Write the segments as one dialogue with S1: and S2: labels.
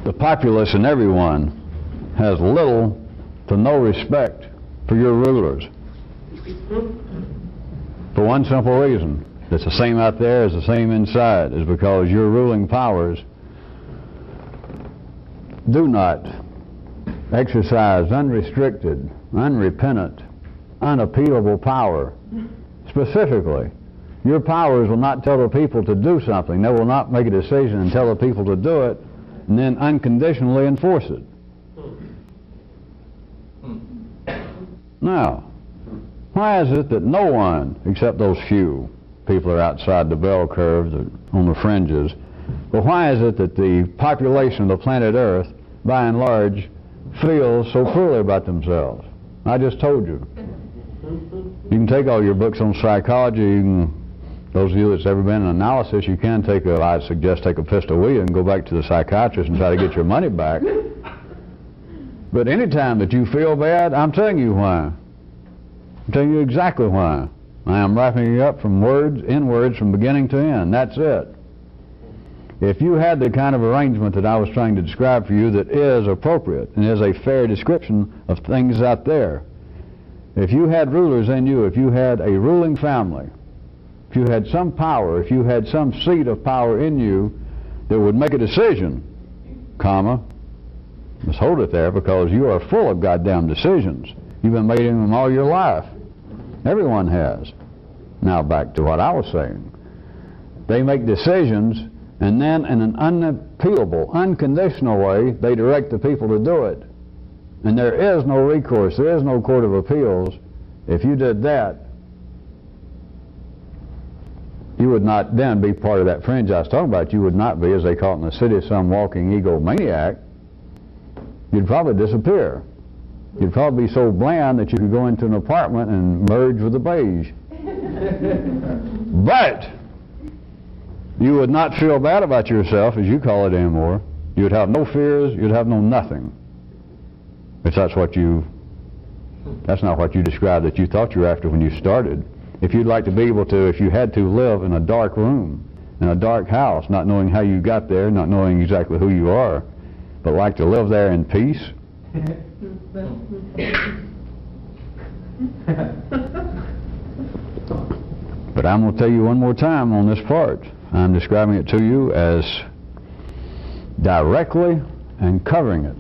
S1: the populace and everyone has little to no respect for your rulers. For one simple reason. It's the same out there as the same inside, is because your ruling powers do not exercise unrestricted, unrepentant, unappealable power. Specifically, your powers will not tell the people to do something. They will not make a decision and tell the people to do it and then unconditionally enforce it. Now, why is it that no one, except those few people are outside the bell curve, on the fringes, but why is it that the population of the planet Earth, by and large, feels so poorly about themselves? I just told you. You can take all your books on psychology. Those of you that's ever been in analysis, you can take I suggest take a pistol with you and go back to the psychiatrist and try to get your money back. But any time that you feel bad, I'm telling you why. I'm telling you exactly why. I am wrapping you up from words, in words, from beginning to end. That's it. If you had the kind of arrangement that I was trying to describe for you that is appropriate and is a fair description of things out there, if you had rulers in you, if you had a ruling family, if you had some power, if you had some seat of power in you that would make a decision, comma, let's hold it there because you are full of goddamn decisions. You've been making them all your life. Everyone has. Now back to what I was saying. They make decisions and then in an unappealable, unconditional way, they direct the people to do it. And there is no recourse, there is no court of appeals. If you did that, you would not then be part of that fringe I was talking about. You would not be, as they call it in the city, some walking egomaniac. You'd probably disappear. You'd probably be so bland that you could go into an apartment and merge with the beige. But you would not feel bad about yourself, as you call it anymore. You would have no fears, you'd have no nothing. If that's what that's not what you described that you thought you were after when you started. If you'd like to be able to, if you had to, live in a dark room, in a dark house, not knowing how you got there, not knowing exactly who you are, but like to live there in peace, but I'm going to tell you one more time on this part. I'm describing it to you as directly and covering it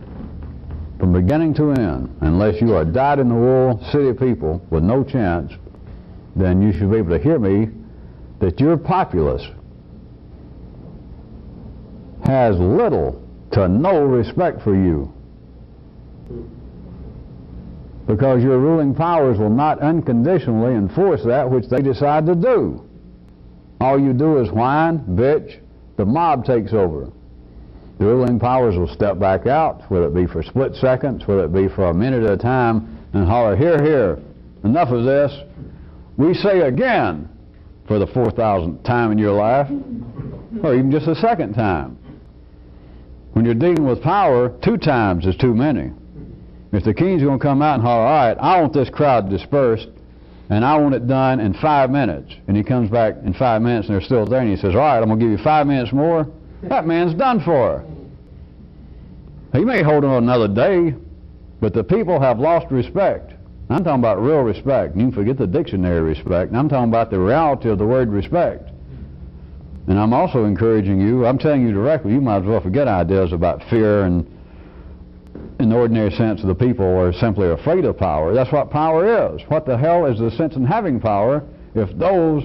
S1: from beginning to end. Unless you are dyed-in-the-wool city people with no chance, then you should be able to hear me that your populace has little to no respect for you, because your ruling powers will not unconditionally enforce that which they decide to do. All you do is whine, bitch, the mob takes over. The ruling powers will step back out, whether it be for split seconds, whether it be for a minute at a time, and holler, here, here, enough of this. We say again, for the 4,000th time in your life, or even just the second time. When you're dealing with power, 2 times is too many. If the king's going to come out and holler, all right, I want this crowd dispersed, and I want it done in 5 minutes, and he comes back in 5 minutes and they're still there, and he says, all right, I'm going to give you 5 minutes more, that man's done for. He may hold on another day, but the people have lost respect. I'm talking about real respect. You can forget the dictionary respect. I'm talking about the reality of the word respect. And I'm also encouraging you, I'm telling you directly, you might as well forget ideas about fear and in the ordinary sense of the people are simply afraid of power. That's what power is. What the hell is the sense in having power if those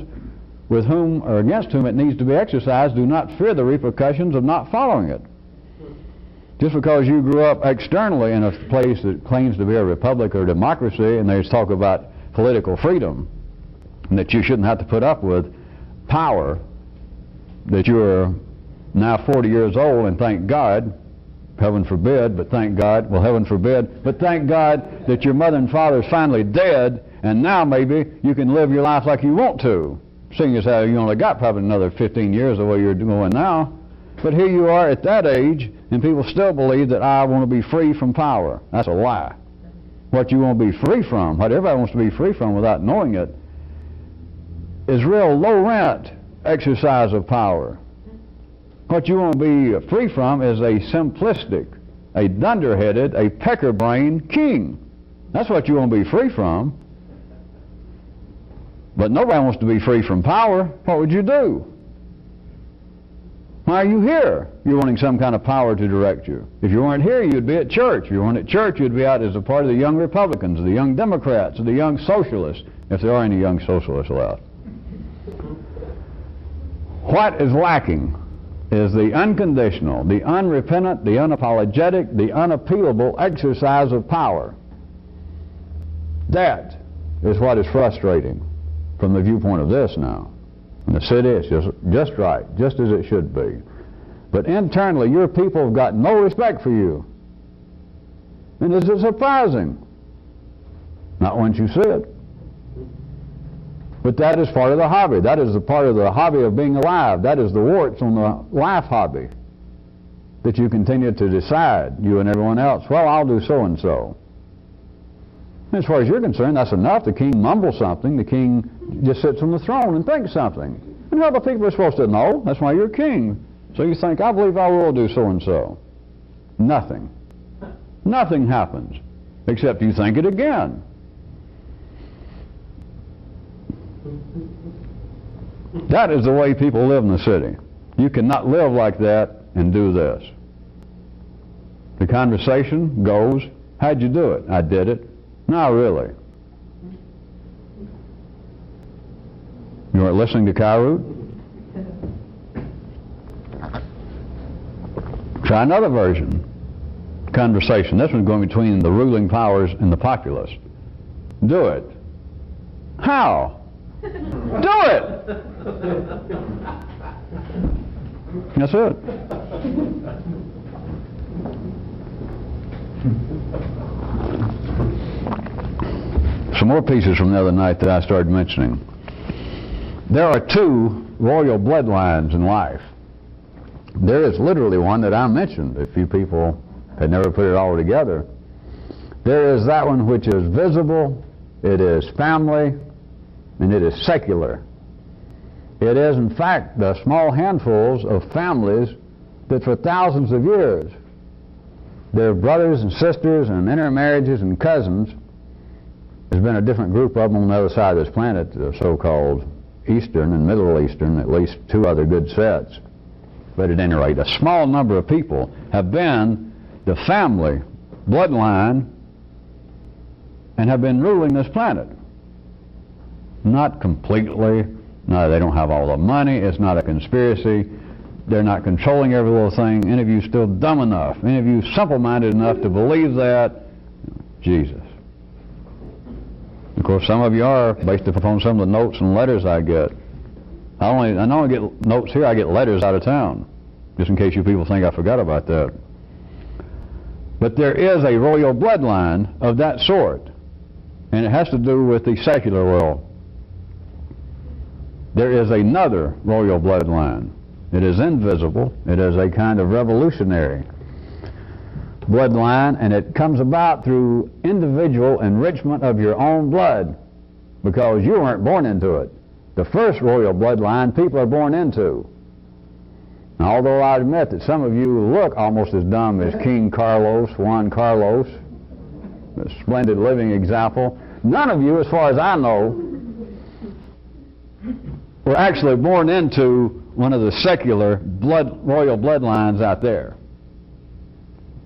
S1: with whom or against whom it needs to be exercised do not fear the repercussions of not following it? Just because you grew up externally in a place that claims to be a republic or democracy and they talk about political freedom and that you shouldn't have to put up with power, that you are now 40 years old and thank God, heaven forbid, but thank God, well heaven forbid, but thank God that your mother and father is finally dead and now maybe you can live your life like you want to, seeing as how you only got probably another 15 years the way you're going now. But here you are at that age and people still believe that I want to be free from power. That's a lie. What you want to be free from, what everybody wants to be free from without knowing it, is real low rent exercise of power. What you want to be free from is a simplistic, a dunderheaded, a pecker-brained king. That's what you want to be free from. But nobody wants to be free from power. What would you do? Why are you here? You're wanting some kind of power to direct you. If you weren't here, you'd be at church. If you weren't at church, you'd be out as a part of the young Republicans, the young Democrats, the young socialists, if there are any young socialists left. What is lacking is the unconditional, the unrepentant, the unapologetic, the unappealable exercise of power. That is what is frustrating from the viewpoint of this now. And the city is just right, just as it should be. But internally, your people have got no respect for you. And this is surprising. Not once you see it. But that is part of the hobby. That is the part of the hobby of being alive. That is the warts on the life hobby. That you continue to decide, you and everyone else, well, I'll do so-and-so. As far as you're concerned, that's enough. The king mumbles something. The king just sits on the throne and thinks something. And other people are supposed to know. That's why you're king. So you think, I believe I will do so-and-so. Nothing. Nothing happens. Except you think it again. That is the way people live in the city. You cannot live like that and do this. The conversation goes, how'd you do it? I did it. No, really. You weren't listening to Kyroots? Try another version. Conversation. This one's going between the ruling powers and the populace. Do it. How? Do it! That's it. Some more pieces from the other night that I started mentioning. There are two royal bloodlines in life. There is literally one that I mentioned, if you people had never put it all together. There is that one which is visible, it is family, and it is secular. It is, in fact, the small handfuls of families that for thousands of years, their brothers and sisters and intermarriages and cousins. There's been a different group of them on the other side of this planet, the so-called Eastern and Middle Eastern, at least two other good sets. But at any rate, a small number of people have been the family bloodline and have been ruling this planet. Not completely. No, they don't have all the money. It's not a conspiracy. They're not controlling every little thing. Any of you still dumb enough? Any of you simple-minded enough to believe that? Jesus. Of course, some of you are, based upon some of the notes and letters I get. I don't get notes here, I get letters out of town, just in case you people think I forgot about that. But there is a royal bloodline of that sort, and it has to do with the secular world. There is another royal bloodline. It is invisible. It is a kind of revolutionary bloodline, and it comes about through individual enrichment of your own blood, because you weren't born into it. The first royal bloodline people are born into. Now, although I admit that some of you look almost as dumb as King Carlos, Juan Carlos, a splendid living example, none of you, as far as I know, were actually born into one of the secular royal bloodlines out there.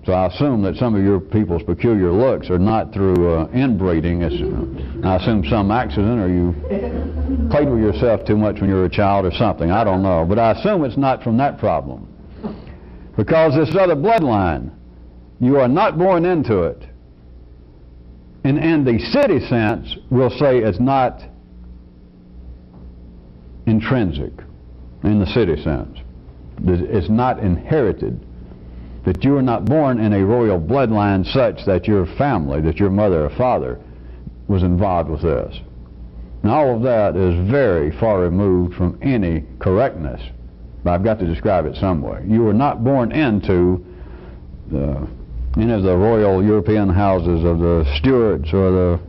S1: So I assume that some of your people's peculiar looks are not through inbreeding. I assume some accident, or you played with yourself too much when you were a child or something. I don't know. But I assume it's not from that problem. Because this other bloodline, you are not born into it. And in the city sense, we'll say it's not intrinsic in the city sense. It's not inherited. That you are not born in a royal bloodline such that your family, that your mother or father was involved with this. Now, all of that is very far removed from any correctness, but I've got to describe it some way. You were not born into any of the royal European houses of the Stuarts or the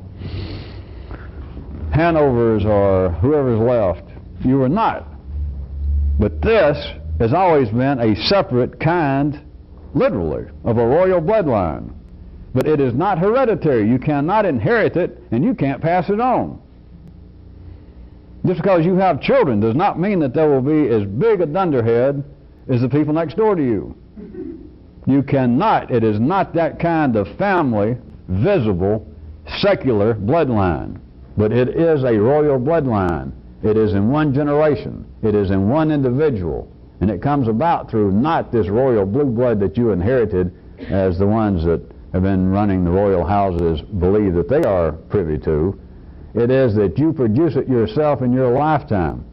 S1: Hanovers or whoever's left. You were not. But this has always been a separate kind, literally, of a royal bloodline. But it is not hereditary. You cannot inherit it, and you can't pass it on. Just because you have children does not mean that there will be as big a dunderhead as the people next door to you. You cannot. It is not that kind of family, visible, secular bloodline. But it is a royal bloodline. It is in one generation. It is in one individual. And it comes about through not this royal blue blood that you inherited, as the ones that have been running the royal houses believe that they are privy to. It is that you produce it yourself in your lifetime.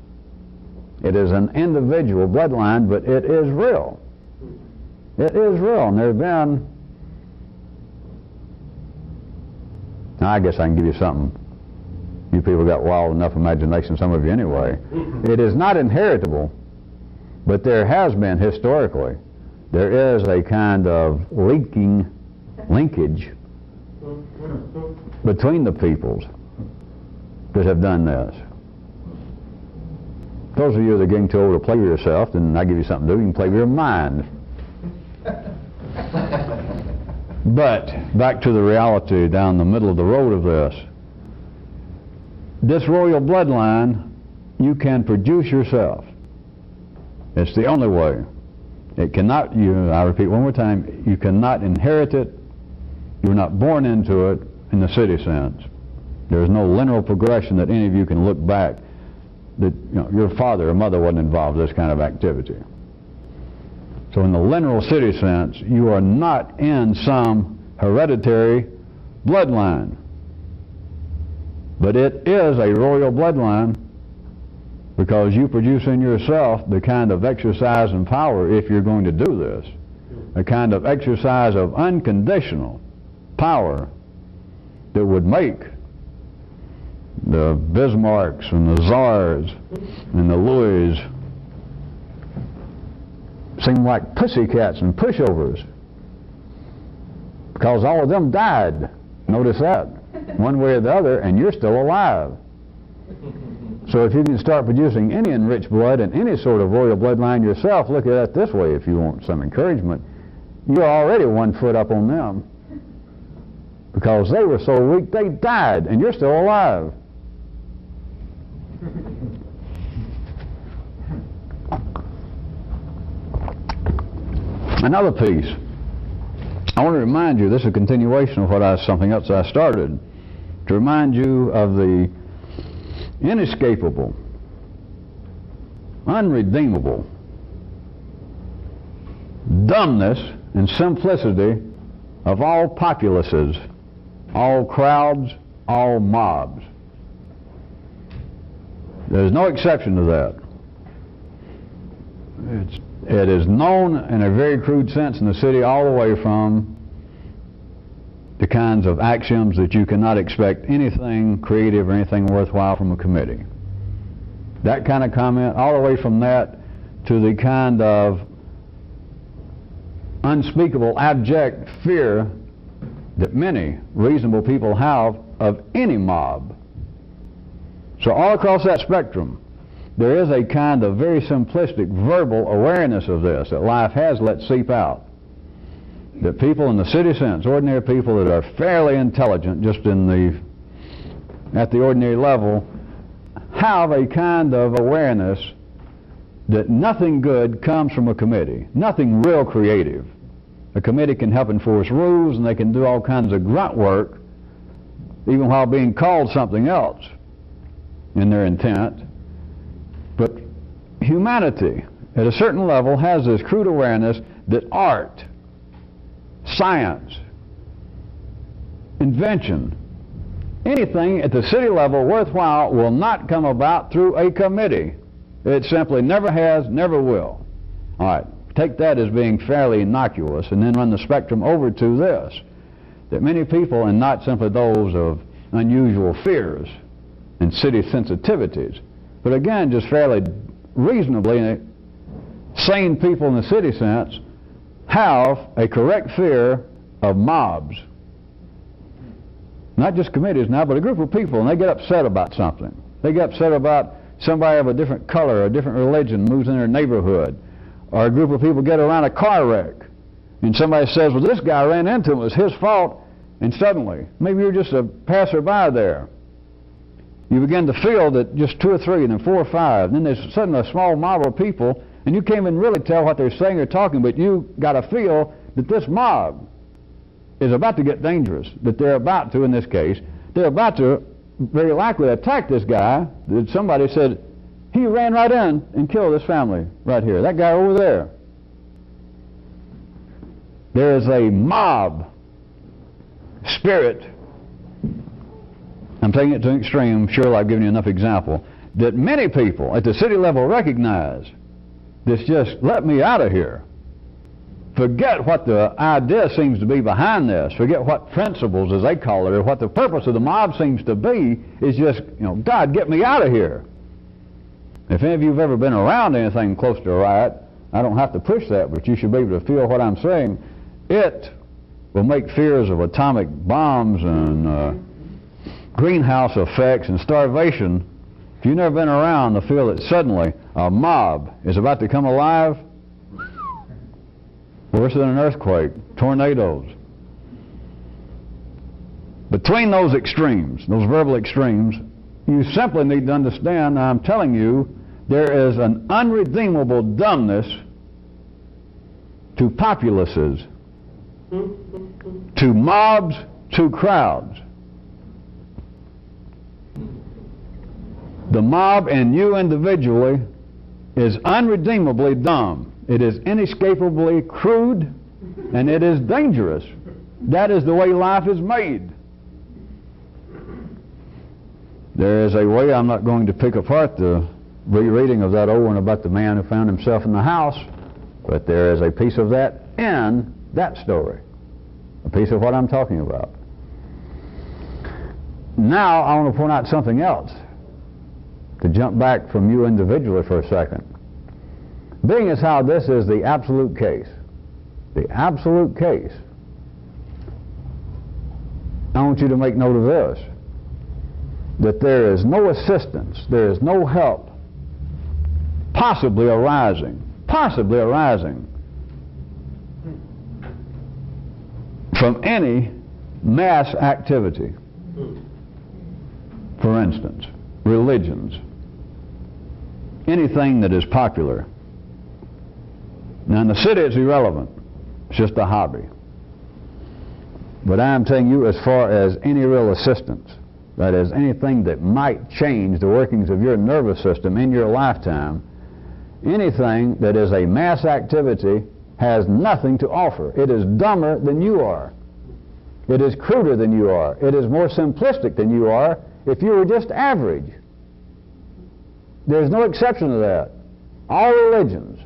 S1: It is an individual bloodline, but it is real. It is real. And there have been, now I guess I can give you something. You people got wild enough imagination, some of you anyway. It is not inheritable, but there has been historically. There is a kind of linkage between the peoples that have done this. Those of you that are getting too old to play with yourself, then I give you something to do. You can play with your mind. But back to the reality down the middle of the road of this. This royal bloodline you can produce yourself. It's the only way. It cannot, I repeat one more time, you cannot inherit it. You're not born into it in the city sense. There's no lineal progression that any of you can look back that your father or mother wasn't involved in this kind of activity. So in the lineal city sense, you are not in some hereditary bloodline. But it is a royal bloodline because you produce in yourself the kind of exercise and power, if you're going to do this, a kind of exercise of unconditional power that would make the Bismarcks and the Czars and the Louis seem like pussycats and pushovers, because all of them died. Notice that, one way or the other, and you're still alive. So if you can start producing any enriched blood and any sort of royal bloodline yourself, look at it this way if you want some encouragement. You're already 1 foot up on them, because they were so weak they died, and you're still alive. Another piece. I want to remind you, this is a continuation of something else I started, to remind you of the inescapable, unredeemable dumbness and simplicity of all populaces, all crowds, all mobs. There's no exception to that. It is known in a very crude sense in the city all the way from the kinds of axioms that you cannot expect anything creative or anything worthwhile from a committee. That kind of comment, all the way from that to the kind of unspeakable, abject fear that many reasonable people have of any mob. So all across that spectrum, there is a kind of very simplistic verbal awareness of this that life has let seep out. That people in the city sense, ordinary people that are fairly intelligent just at the ordinary level, have a kind of awareness that nothing good comes from a committee, nothing real creative. A committee can help enforce rules, and they can do all kinds of grunt work, even while being called something else in their intent. But humanity, at a certain level, has this crude awareness that art, science, invention, anything at the city level worthwhile will not come about through a committee. It simply never has, never will. All right, take that as being fairly innocuous, and then run the spectrum over to this, that many people, and not simply those of unusual fears and city sensitivities, but again, just fairly reasonably sane people in the city sense, have a correct fear of mobs. Not just committees now, but a group of people, and they get upset about something. They get upset about somebody of a different color, a different religion moves in their neighborhood, or a group of people get around a car wreck, and somebody says, well, this guy ran into him, it was his fault, and suddenly, maybe you're just a passerby there, you begin to feel that just 2 or 3, and then 4 or 5, and then there's suddenly a small mob of people, and you can't even really tell what they're saying or talking, but you got to feel that this mob is about to get dangerous, that they're about to, in this case, they're about to very likely attack this guy that somebody said, he ran right in and killed this family right here, that guy over there. There is a mob spirit. I'm taking it to an extreme. I'm sure I've given you enough example that many people at the city level recognize this. Just let me out of here. Forget what the idea seems to be behind this. Forget what principles, as they call it, or what the purpose of the mob seems to be. Is just, God, get me out of here. If any of you have ever been around anything close to a riot, I don't have to push that, but you should be able to feel what I'm saying. It will make fears of atomic bombs and greenhouse effects and starvation. If you've never been around to feel that suddenly a mob is about to come alive, worse than an earthquake, tornadoes. Between those extremes, those verbal extremes, you simply need to understand, I'm telling you, there is an unredeemable dumbness to populaces, to mobs, to crowds. The mob and you individually is unredeemably dumb. It is inescapably crude, and it is dangerous. That is the way life is made. There is a way, I'm not going to pick apart the rereading of that old one about the man who found himself in the house, but there is a piece of that in that story, a piece of what I'm talking about. Now I want to point out something else, to jump back from you individually for a second. Being as how this is the absolute case, I want you to make note of this, that there is no assistance, there is no help possibly arising from any mass activity. For instance, religions, anything that is popular. Now in the city it's irrelevant, it's just a hobby. But I am telling you, as far as any real assistance, that is anything that might change the workings of your nervous system in your lifetime, anything that is a mass activity has nothing to offer. It is dumber than you are. It is cruder than you are. It is more simplistic than you are if you were just average. There's no exception to that. All religions,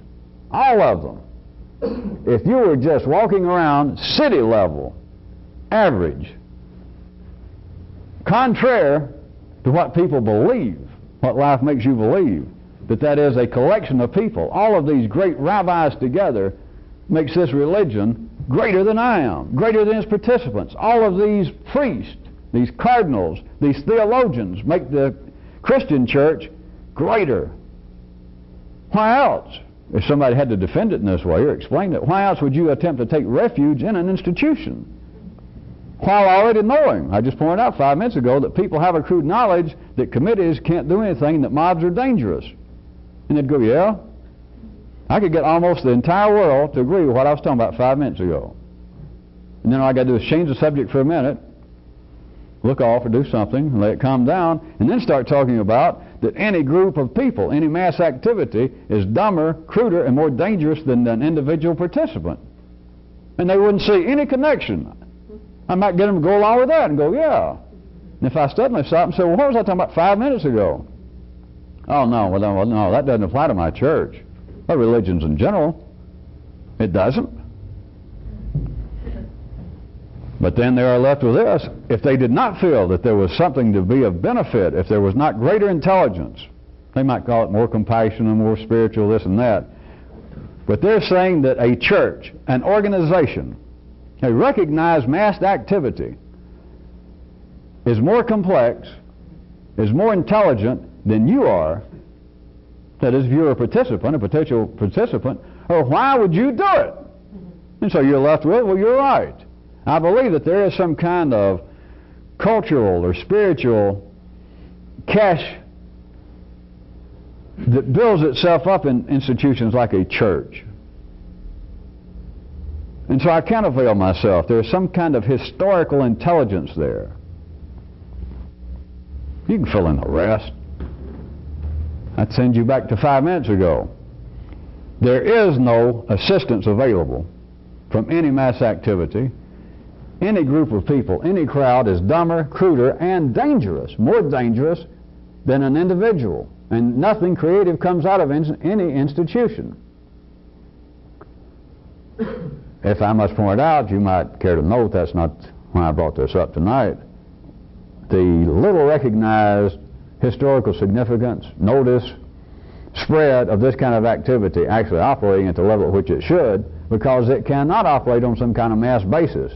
S1: all of them, if you were just walking around city level, average, contrary to what people believe, what life makes you believe, that is a collection of people, all of these great rabbis together makes this religion greater than I am, greater than its participants. All of these priests, these cardinals, these theologians make the Christian church greater. Why else? If somebody had to defend it in this way or explain it, why else would you attempt to take refuge in an institution? While already knowing, I just pointed out 5 minutes ago, that people have a crude knowledge that committees can't do anything, that mobs are dangerous. And they'd go, yeah, I could get almost the entire world to agree with what I was talking about 5 minutes ago. And then all I got to do is change the subject for a minute, look off or do something, and let it calm down, and then start talking about that any group of people, any mass activity is dumber, cruder, and more dangerous than an individual participant. And they wouldn't see any connection. I might get them to go along with that and go, yeah. And if I suddenly stop and say, well, what was I talking about 5 minutes ago? Oh, no, well, no, that doesn't apply to my church. Or religions in general. It doesn't. But then they are left with this. If they did not feel that there was something to be of benefit, if there was not greater intelligence, they might call it more compassion and more spiritual, this and that. But they're saying that a church, an organization, a recognized mass activity is more complex, is more intelligent than you are. That is, if you're a participant, a potential participant, Or why would you do it? And so you're left with, well, you're right. I believe that there is some kind of cultural or spiritual cache that builds itself up in institutions like a church. And so I can't avail myself. There's some kind of historical intelligence there. You can fill in the rest. I'd send you back to 5 minutes ago. There is no assistance available from any mass activity. Any group of people, any crowd is dumber, cruder, and dangerous, more dangerous than an individual. And nothing creative comes out of any institution. If I must point out, you might care to note, that's not why I brought this up tonight, the little recognized historical significance, notice, spread of this kind of activity actually operating at the level at which it should, because it cannot operate on some kind of mass basis.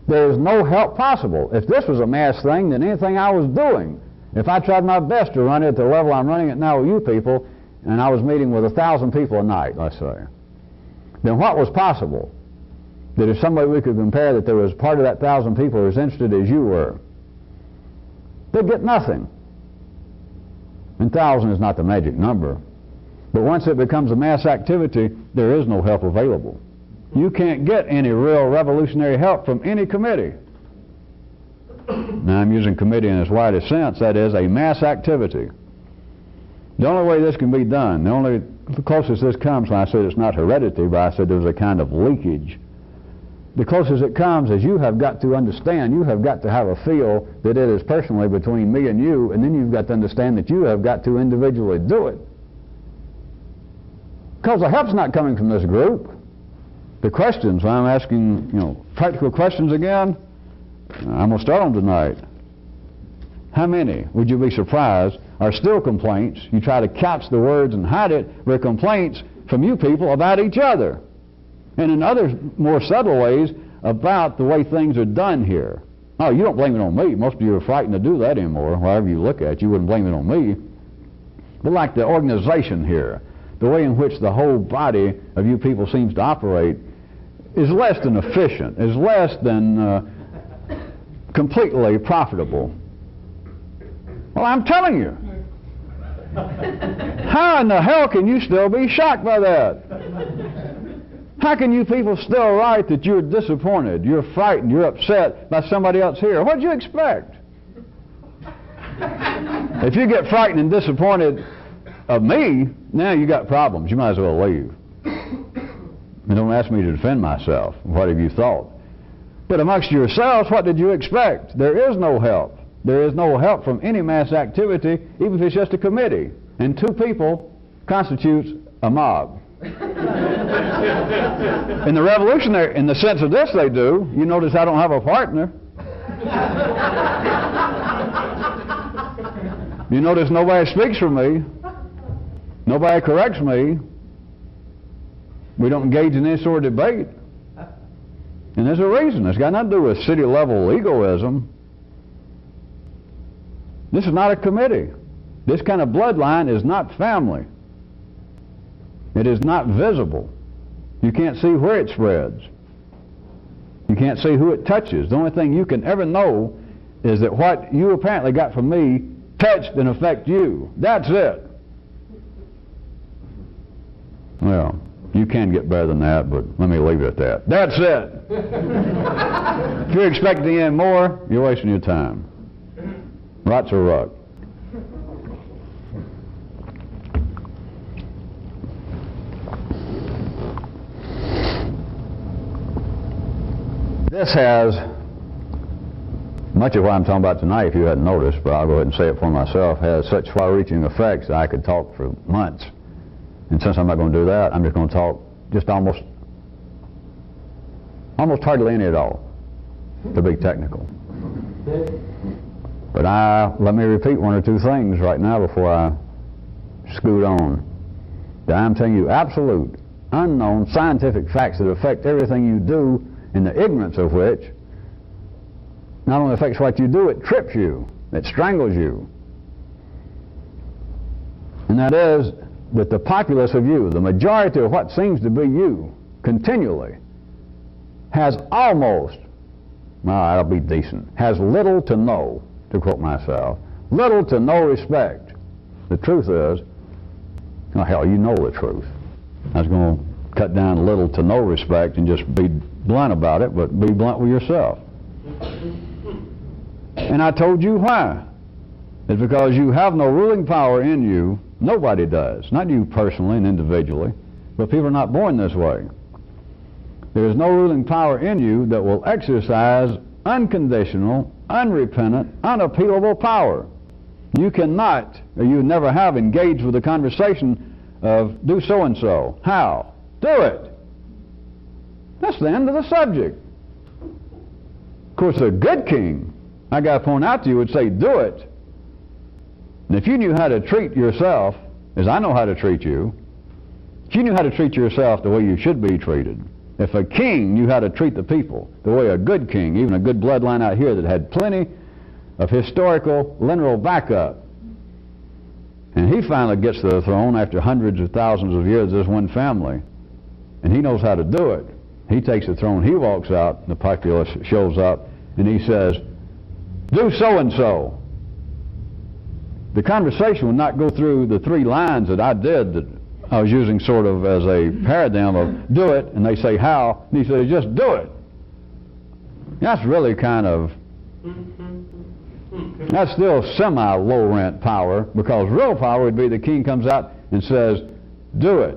S1: There is no help possible. If this was a mass thing, then anything I was doing, if I tried my best to run it at the level I'm running it now with you people, and I was meeting with 1,000 people a night, let's say, then what was possible? That if some way we could compare that there was part of that 1,000 people as interested as you were, they'd get nothing. And 1,000 is not the magic number. But once it becomes a mass activity, there is no help available. You can't get any real revolutionary help from any committee. Now I'm using committee in its widest sense, that is a mass activity. The only way this can be done, the closest this comes when I said it's not heredity, but I said there's a kind of leakage. The closest it comes is you have got to understand, you have got to have a feel that it is personally between me and you, and then you've got to understand that you have got to individually do it. Because the help's not coming from this group. The questions, when I'm asking, practical questions again, I'm going to start them tonight. How many, would you be surprised, are still complaints? You try to couch the words and hide it, but complaints from you people about each other. And in other more subtle ways about the way things are done here. Oh, you don't blame it on me. Most of you are frightened to do that anymore. Wherever you look at, you wouldn't blame it on me. But like the organization here, the way in which the whole body of you people seems to operate is less than efficient, is less than completely profitable. Well, I'm telling you. How in the hell can you still be shocked by that? How can you people still write that you're disappointed, you're frightened, you're upset by somebody else here? What did you expect? If you get frightened and disappointed of me, now you got problems. You might as well leave. And don't ask me to defend myself. What have you thought? But amongst yourselves, what did you expect? There is no help. There is no help from any mass activity, even if it's just a committee. And 2 people constitutes a mob. In the revolutionary, in the sense of this they do. You notice I don't have a partner. You notice nobody speaks for me. Nobody corrects me. We don't engage in any sort of debate. And there's a reason. It's got nothing to do with city level egoism. This is not a committee. This kind of bloodline is not family. It is not visible. You can't see where it spreads. You can't see who it touches. The only thing you can ever know is that what you apparently got from me touched and affected you. That's it. Well, you can get better than that, but let me leave it at that. That's it. If you're expecting any more, you're wasting your time. Rot's a rut. This has, much of what I'm talking about tonight, if you hadn't noticed, but I'll go ahead and say it for myself, has such far-reaching effects that I could talk for months. And since I'm not going to do that, I'm just going to talk just almost hardly any at all, to be technical. But let me repeat 1 or 2 things right now before I scoot on. That I'm telling you absolute, unknown, scientific facts that affect everything you do, and the ignorance of which not only affects what you do, it trips you, it strangles you. And that is that the populace of you, the majority of what seems to be you, continually, has almost, well, I'll be decent, has little to no, to quote myself, little to no respect. The truth is, oh hell, you know the truth. I was going to cut down little to no respect and just be blunt about it, but be blunt with yourself. And I told you why. It's because you have no ruling power in you. Nobody does. Not you personally and individually, but people are not born this way. There is no ruling power in you that will exercise unconditional, unrepentant, unappealable power. You cannot, or you never have engaged with the conversation of do so-and-so. How? Do it. That's the end of the subject. Of course, a good king, I got to point out to you, would say, do it. And if you knew how to treat yourself, as I know how to treat you, if you knew how to treat yourself the way you should be treated, if a king knew how to treat the people the way a good king, even a good bloodline out here that had plenty of historical lineal backup, and he finally gets to the throne after hundreds of thousands of years of this one family, and he knows how to do it. He takes the throne, he walks out, the populace shows up, and he says, do so-and-so. The conversation would not go through the three lines that I did that I was using sort of as a paradigm of do it, and they say how, and he says just do it. That's really kind of, that's still semi-low rent power, because real power would be the king comes out and says do it.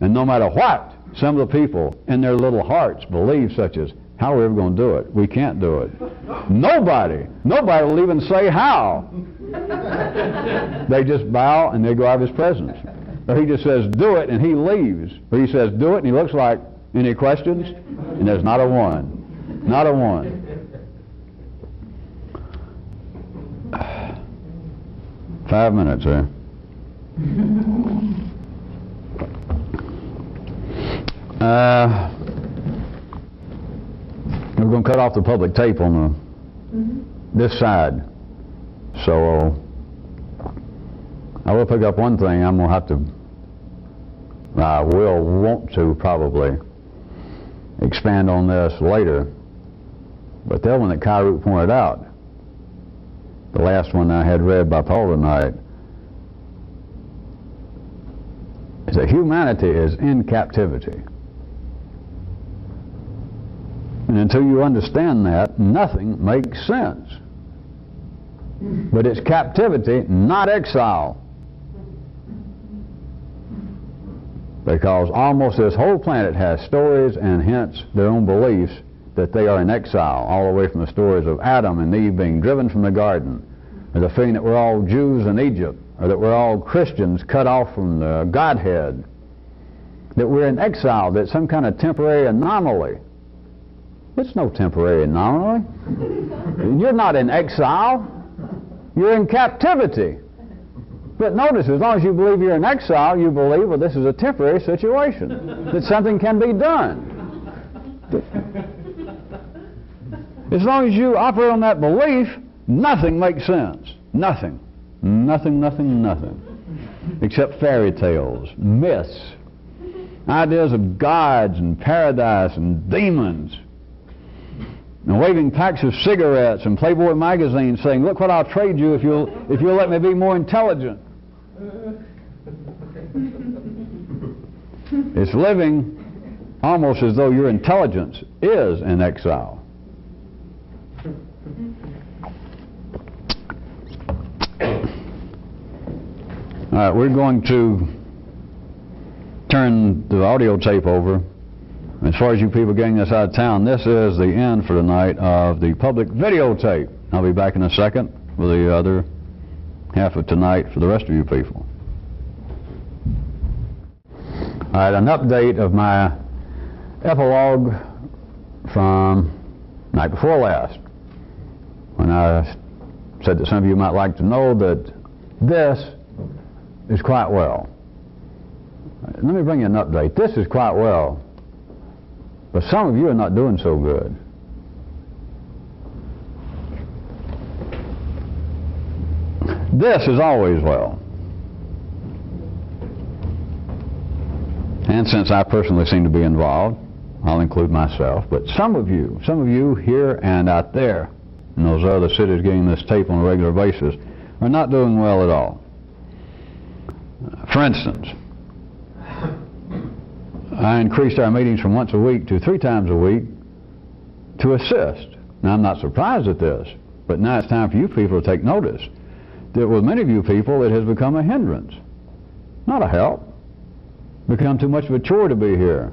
S1: And no matter what, some of the people in their little hearts believe such as, how are we ever going to do it? We can't do it. Nobody will even say how. They just bow and they go out of his presence. Or he just says, do it, and he leaves. Or he says, do it, and he looks like, any questions? And there's not a one. Not a one. Five minutes there. We're going to cut off the public tape on this side. So I will pick up one thing. I'm going to have to, I will want to probably expand on this later. But the one that Kyroots pointed out, the last one I had read by Paul tonight, is that humanity is in captivity. And until you understand that, nothing makes sense. But it's captivity, not exile. Because almost this whole planet has stories and hence their own beliefs that they are in exile, all the way from the stories of Adam and Eve being driven from the garden, or the feeling that we're all Jews in Egypt, or that we're all Christians cut off from the Godhead, that we're in exile, that some kind of temporary anomaly. It's no temporary anomaly. You're not in exile. You're in captivity. But notice, as long as you believe you're in exile, you believe, well, this is a temporary situation, that something can be done. As long as you operate on that belief, nothing makes sense. Nothing. Nothing, nothing, nothing. Except fairy tales, myths, ideas of gods and paradise and demons, and waving packs of cigarettes and Playboy magazines saying, look what I'll trade you if you'll let me be more intelligent. It's living almost as though your intelligence is in exile. All right, we're going to turn the audio tape over. As far as you people getting this out of town, this is the end for tonight of the public videotape. I'll be back in a second with the other half of tonight for the rest of you people. All right, an update of my epilogue from night before last, when I said that some of you might like to know that this is quite well. Let me bring you an update. This is quite well. But some of you are not doing so good. This is always well. And since I personally seem to be involved, I'll include myself, but some of you here and out there in those other cities getting this tape on a regular basis are not doing well at all. For instance, I increased our meetings from once a week to 3 times a week to assist. Now, I'm not surprised at this, but now it's time for you people to take notice that with many of you people it has become a hindrance, not a help. Become too much of a chore to be here,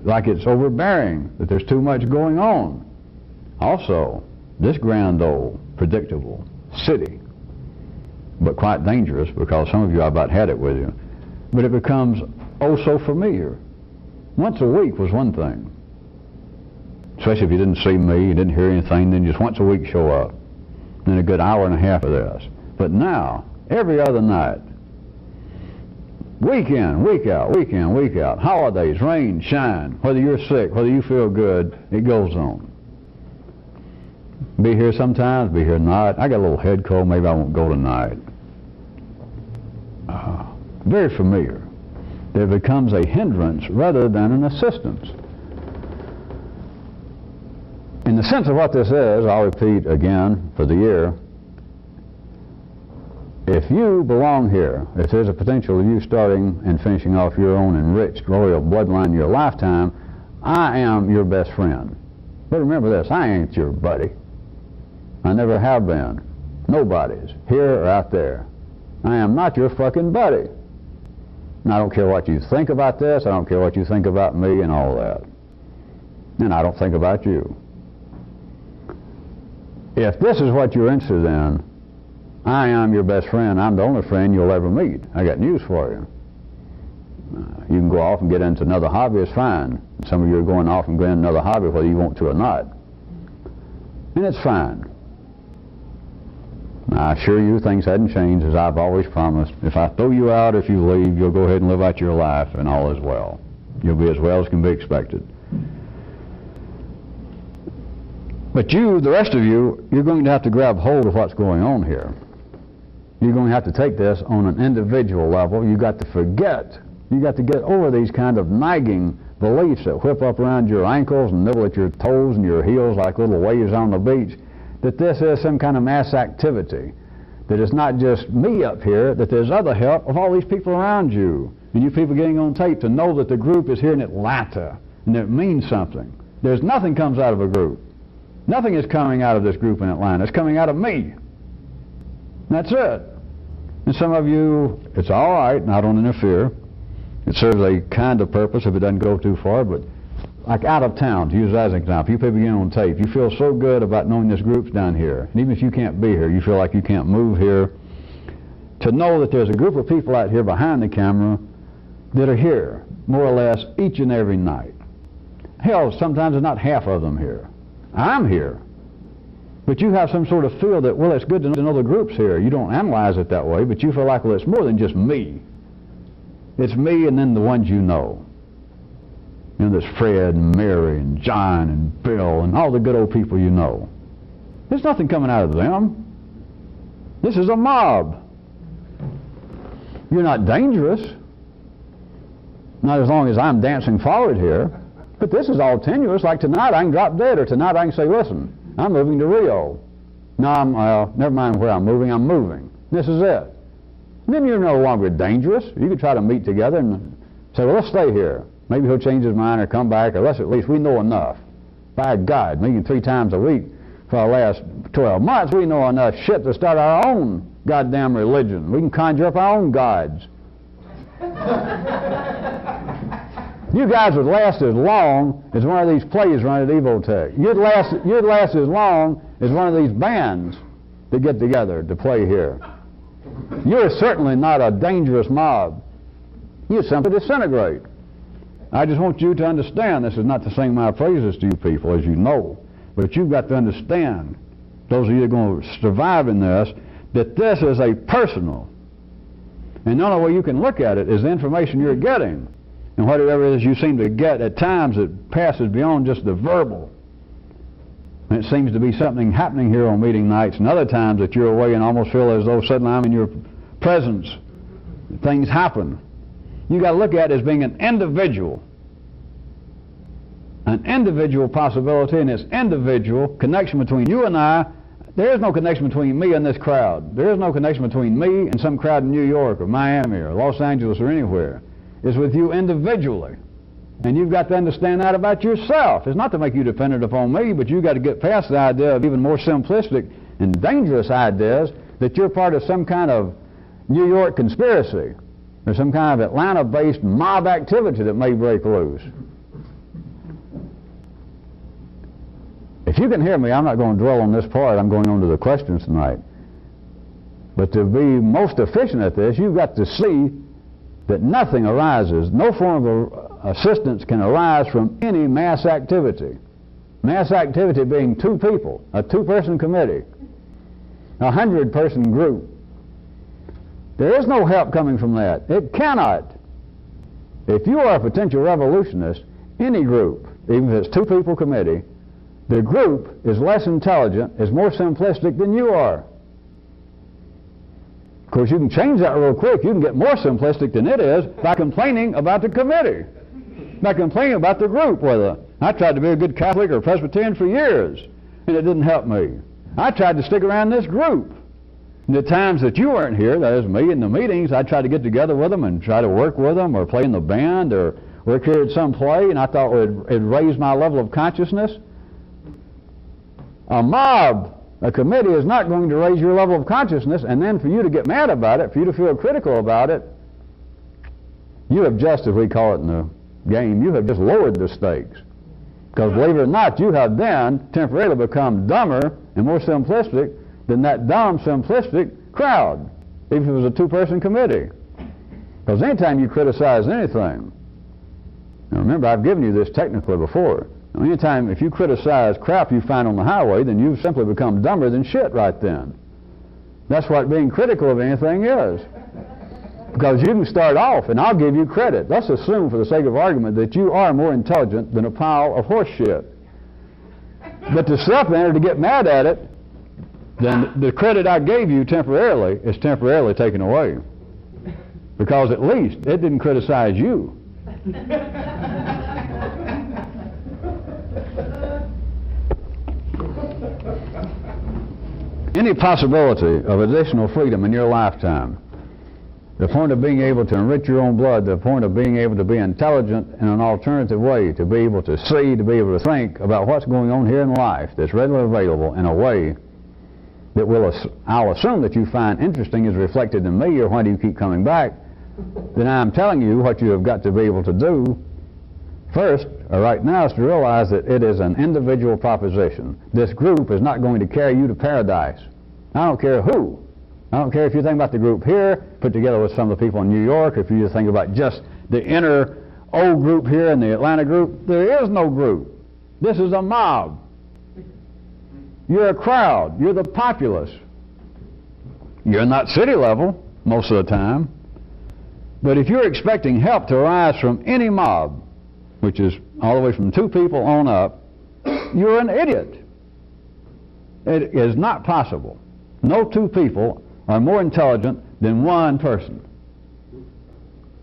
S1: like it's overbearing, that there's too much going on. Also, this grand old predictable city, but quite dangerous, because some of you I about had it with you, but it becomes oh so familiar. Once a week was one thing, especially if you didn't see me, you didn't hear anything, then just once a week show up, then a good hour and a half of this. But now, every other night, week in, week out, week in, week out, holidays, rain, shine, whether you're sick, whether you feel good, it goes on. Be here sometimes, be here not. I got a little head cold, maybe I won't go tonight. Very familiar. There becomes a hindrance rather than an assistance. In the sense of what this is, I'll repeat again for the year, if you belong here, if there's a potential of you starting and finishing off your own enriched royal bloodline in your lifetime, I am your best friend. But remember this, I ain't your buddy. I never have been. Nobody's, here or out there. I am not your fucking buddy. And I don't care what you think about this, I don't care what you think about me and all that. And I don't think about you. If this is what you're interested in, I am your best friend. I'm the only friend you'll ever meet. I got news for you. You can go off and get into another hobby, it's fine. Some of you are going off and getting another hobby whether you want to or not. And it's fine. I assure you things hadn't changed, as I've always promised. If I throw you out, if you leave, you'll go ahead and live out your life and all is well. You'll be as well as can be expected. But you, the rest of you, you're going to have to grab hold of what's going on here. You're going to have to take this on an individual level. You've got to forget. You've got to get over these kind of nagging beliefs that whip up around your ankles and nibble at your toes and your heels like little waves on the beach, that this is some kind of mass activity, that it's not just me up here, that there's other help of all these people around you, and you people getting on tape to know that the group is here in Atlanta, and it means something. There's nothing comes out of a group. Nothing is coming out of this group in Atlanta. It's coming out of me. That's it. And some of you, it's all right, and I don't interfere. It serves a kind of purpose if it doesn't go too far, but like out of town, to use that as an example, you people get on tape, you feel so good about knowing this group's down here. And even if you can't be here, you feel like you can't move here. To know that there's a group of people out here behind the camera that are here, more or less, each and every night. Hell, sometimes there's not half of them here. I'm here. But you have some sort of feel that, well, it's good to know the group's here. You don't analyze it that way, but you feel like, well, it's more than just me. It's me and then the ones you know. You know, there's Fred and Mary and John and Bill and all the good old people you know. There's nothing coming out of them. This is a mob. You're not dangerous. Not as long as I'm dancing forward here. But this is all tenuous. Like tonight I can drop dead, or tonight I can say, listen, I'm moving to Rio. No, never mind where I'm moving. This is it. And then you're no longer dangerous. You could try to meet together and say, well, let's stay here. Maybe he'll change his mind or come back, or let's at least we know enough. By God, meeting 3 times a week for the last 12 months, we know enough shit to start our own goddamn religion. We can conjure up our own gods. You guys would last as long as one of these plays run at Evotech. You'd last as long as one of these bands that get together to play here. You're certainly not a dangerous mob. You simply disintegrate. I just want you to understand, this is not to sing my praises to you people, as you know, but you've got to understand, those of you that are going to survive in this, that this is a personal. And the only way you can look at it is the information you're getting. And whatever it is you seem to get, at times it passes beyond just the verbal. And it seems to be something happening here on meeting nights, and other times that you're away and almost feel as though suddenly I'm in your presence. Things happen. You got to look at it as being an individual possibility, and this individual connection between you and I. There is no connection between me and this crowd. There is no connection between me and some crowd in New York or Miami or Los Angeles or anywhere. It's with you individually. And you've got to understand that about yourself. It's not to make you dependent upon me, but you've got to get past the idea of even more simplistic and dangerous ideas that you're part of some kind of New York conspiracy or some kind of Atlanta-based mob activity that may break loose. If you can hear me, I'm not going to dwell on this part. I'm going on to the questions tonight. But to be most efficient at this, you've got to see that nothing arises, no form of assistance can arise from any mass activity. Mass activity being two people, a two-person committee, a 100-person group. There is no help coming from that. It cannot. If you are a potential revolutionist, any group, even if it's two-people committee, the group is less intelligent, is more simplistic than you are. Of course, you can change that real quick. You can get more simplistic than it is by complaining about the committee, by complaining about the group. Whether I tried to be a good Catholic or Presbyterian for years, and it didn't help me. I tried to stick around this group. And the times that you weren't here, that is me, in the meetings, I tried to get together with them and try to work with them or play in the band or work here at some play, and I thought it'd raise my level of consciousness. A mob, a committee, is not going to raise your level of consciousness, and then for you to get mad about it, for you to feel critical about it, you have just, as we call it in the game, you have just lowered the stakes. Because believe it or not, you have then temporarily become dumber and more simplistic than that dumb, simplistic crowd, even if it was a two-person committee. Because anytime you criticize anything, now remember, I've given you this technically before, anytime if you criticize crap you find on the highway, then you've simply become dumber than shit right then. That's what being critical of anything is. Because you can start off, and I'll give you credit. Let's assume, for the sake of argument, that you are more intelligent than a pile of horse shit. But to step in or to get mad at it, then the credit I gave you temporarily is temporarily taken away. Because at least it didn't criticize you. Any possibility of additional freedom in your lifetime, the point of being able to enrich your own blood, the point of being able to be intelligent in an alternative way, to be able to see, to be able to think about what's going on here in life that's readily available in a way that I'll assume that you find interesting is reflected in me, or why do you keep coming back, then I'm telling you what you have got to be able to do first, or right now, is to realize that it is an individual proposition. This group is not going to carry you to paradise. I don't care who. I don't care if you think about the group here, put together with some of the people in New York, if you just think about just the inner old group here and the Atlanta group. There is no group. This is a mob. You're a crowd. You're the populace. You're not city level most of the time. But if you're expecting help to arise from any mob, which is all the way from two people on up, you're an idiot. It is not possible. No two people are more intelligent than one person.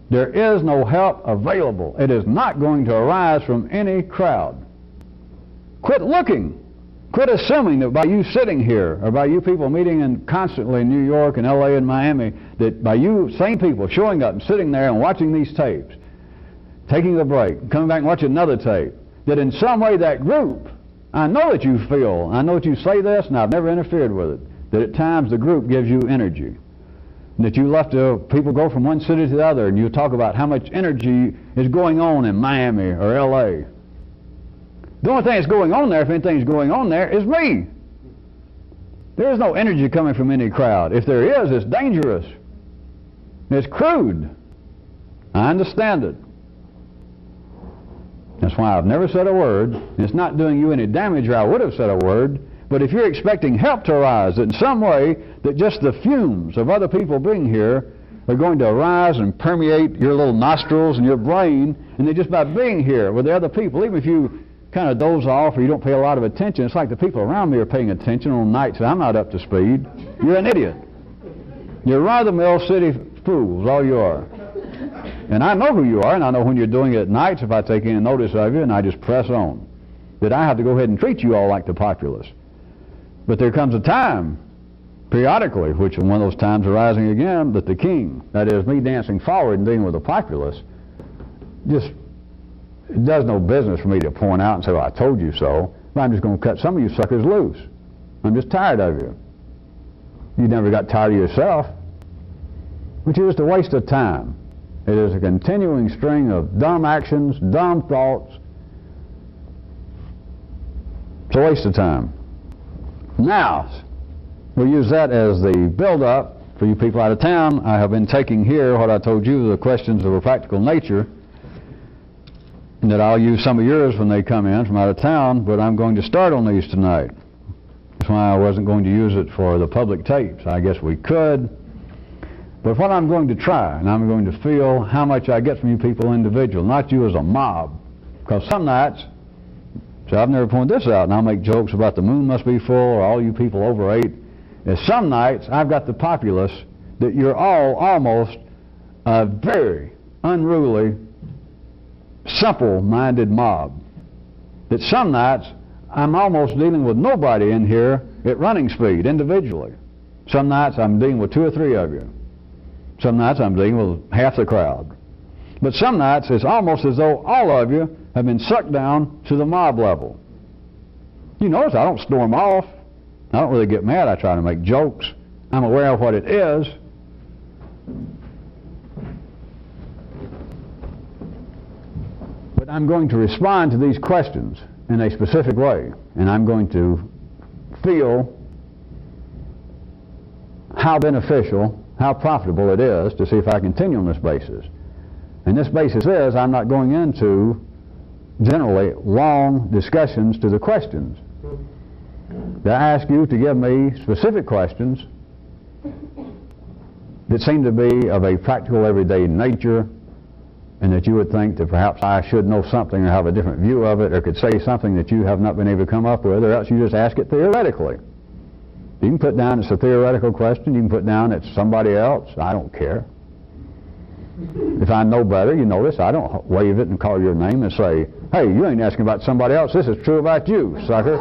S1: There is no help available. It is not going to arise from any crowd. Quit looking. Quit assuming that by you sitting here, or by you people meeting constantly in New York and LA and Miami, that by you same people showing up and sitting there and watching these tapes, taking a break, coming back and watching another tape, that in some way that group, I know that you feel, I know that you say this, and I've never interfered with it, that at times the group gives you energy. And that you left people go from one city to the other, and you talk about how much energy is going on in Miami or LA. The only thing that's going on there, if anything's going on there, is me. There is no energy coming from any crowd. If there is, it's dangerous. It's crude. I understand it. That's why I've never said a word. It's not doing you any damage, or I would have said a word. But if you're expecting help to arise, that in some way, that just the fumes of other people being here are going to arise and permeate your little nostrils and your brain, and that just by being here with the other people, even if you kind of doze off or you don't pay a lot of attention, it's like the people around me are paying attention on nights that I'm not up to speed. You're an idiot. You're run-of-the-mill city fools, all you are. And I know who you are, and I know when you're doing it at nights, if I take any notice of you, and I just press on, that I have to go ahead and treat you all like the populace. But there comes a time, periodically, which is one of those times arising again, that the king, that is me dancing forward and dealing with the populace, just, it does no business for me to point out and say, well, I told you so, but I'm just going to cut some of you suckers loose. I'm just tired of you. You never got tired of yourself, which is just a waste of time. It is a continuing string of dumb actions, dumb thoughts. It's a waste of time. Now, we'll use that as the build-up for you people out of town. I have been taking here what I told you, the questions of a practical nature, and that I'll use some of yours when they come in from out of town, but I'm going to start on these tonight. That's why I wasn't going to use it for the public tapes. I guess we could. But what I'm going to try, and I'm going to feel how much I get from you people individual, not you as a mob. Because some nights, so I've never pointed this out, and I'll make jokes about the moon must be full, or all you people over 8. And some nights, I've got the populace that you're all almost a very unruly, simple-minded mob. That some nights, I'm almost dealing with nobody in here at running speed, individually. Some nights, I'm dealing with 2 or 3 of you. Some nights I'm dealing with half the crowd. But some nights it's almost as though all of you have been sucked down to the mob level. You notice I don't storm off. I don't really get mad. I try to make jokes. I'm aware of what it is. But I'm going to respond to these questions in a specific way. And I'm going to feel how beneficial, how profitable it is to see if I continue on this basis. And this basis is I'm not going into generally long discussions to the questions. I ask you to give me specific questions that seem to be of a practical everyday nature, and that you would think that perhaps I should know something or have a different view of it, or could say something that you have not been able to come up with, or else you just ask it theoretically. You can put down it's a theoretical question. You can put down it's somebody else. I don't care. If I know better, you notice I don't wave it and call your name and say, hey, you ain't asking about somebody else. This is true about you, sucker.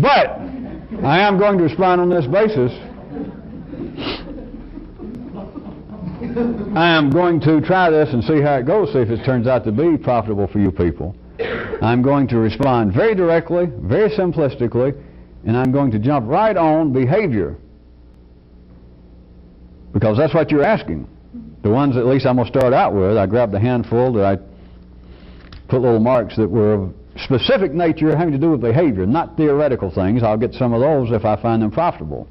S1: But I am going to respond on this basis. I am going to try this and see how it goes, see if it turns out to be profitable for you people. I'm going to respond very directly, very simplistically, and I'm going to jump right on behavior, because that's what you're asking. The ones at least I'm going to start out with, I grabbed a handful that I put little marks that were of specific nature having to do with behavior, not theoretical things. I'll get some of those if I find them profitable.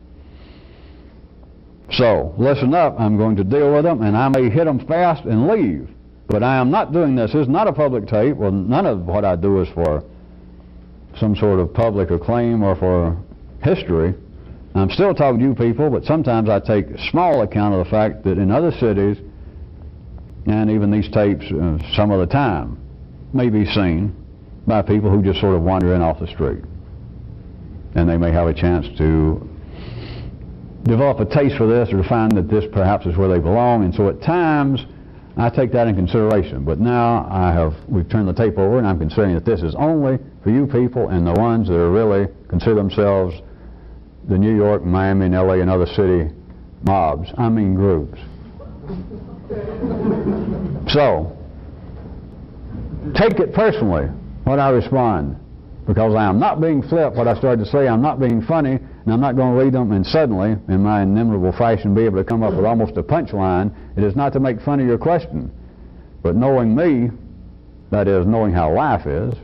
S1: So, listen up, I'm going to deal with them, and I may hit them fast and leave. But I am not doing this. This is not a public tape. Well, none of what I do is for some sort of public acclaim or for history. I'm still talking to you people, but sometimes I take small account of the fact that in other cities, and even these tapes some of the time, may be seen by people who just sort of wander in off the street. And they may have a chance to develop a taste for this, or to find that this perhaps is where they belong. And so at times, I take that in consideration. But now we've turned the tape over, and I'm considering that this is only for you people and the ones that are really consider themselves the New York, Miami, and LA and other city mobs. I mean groups. So, take it personally when I respond, because I am not being flip. What I started to say, I'm not being funny, and I'm not going to read them and suddenly, in my inimitable fashion, be able to come up with almost a punchline. It is not to make fun of your question, but knowing me, that is, knowing how life is,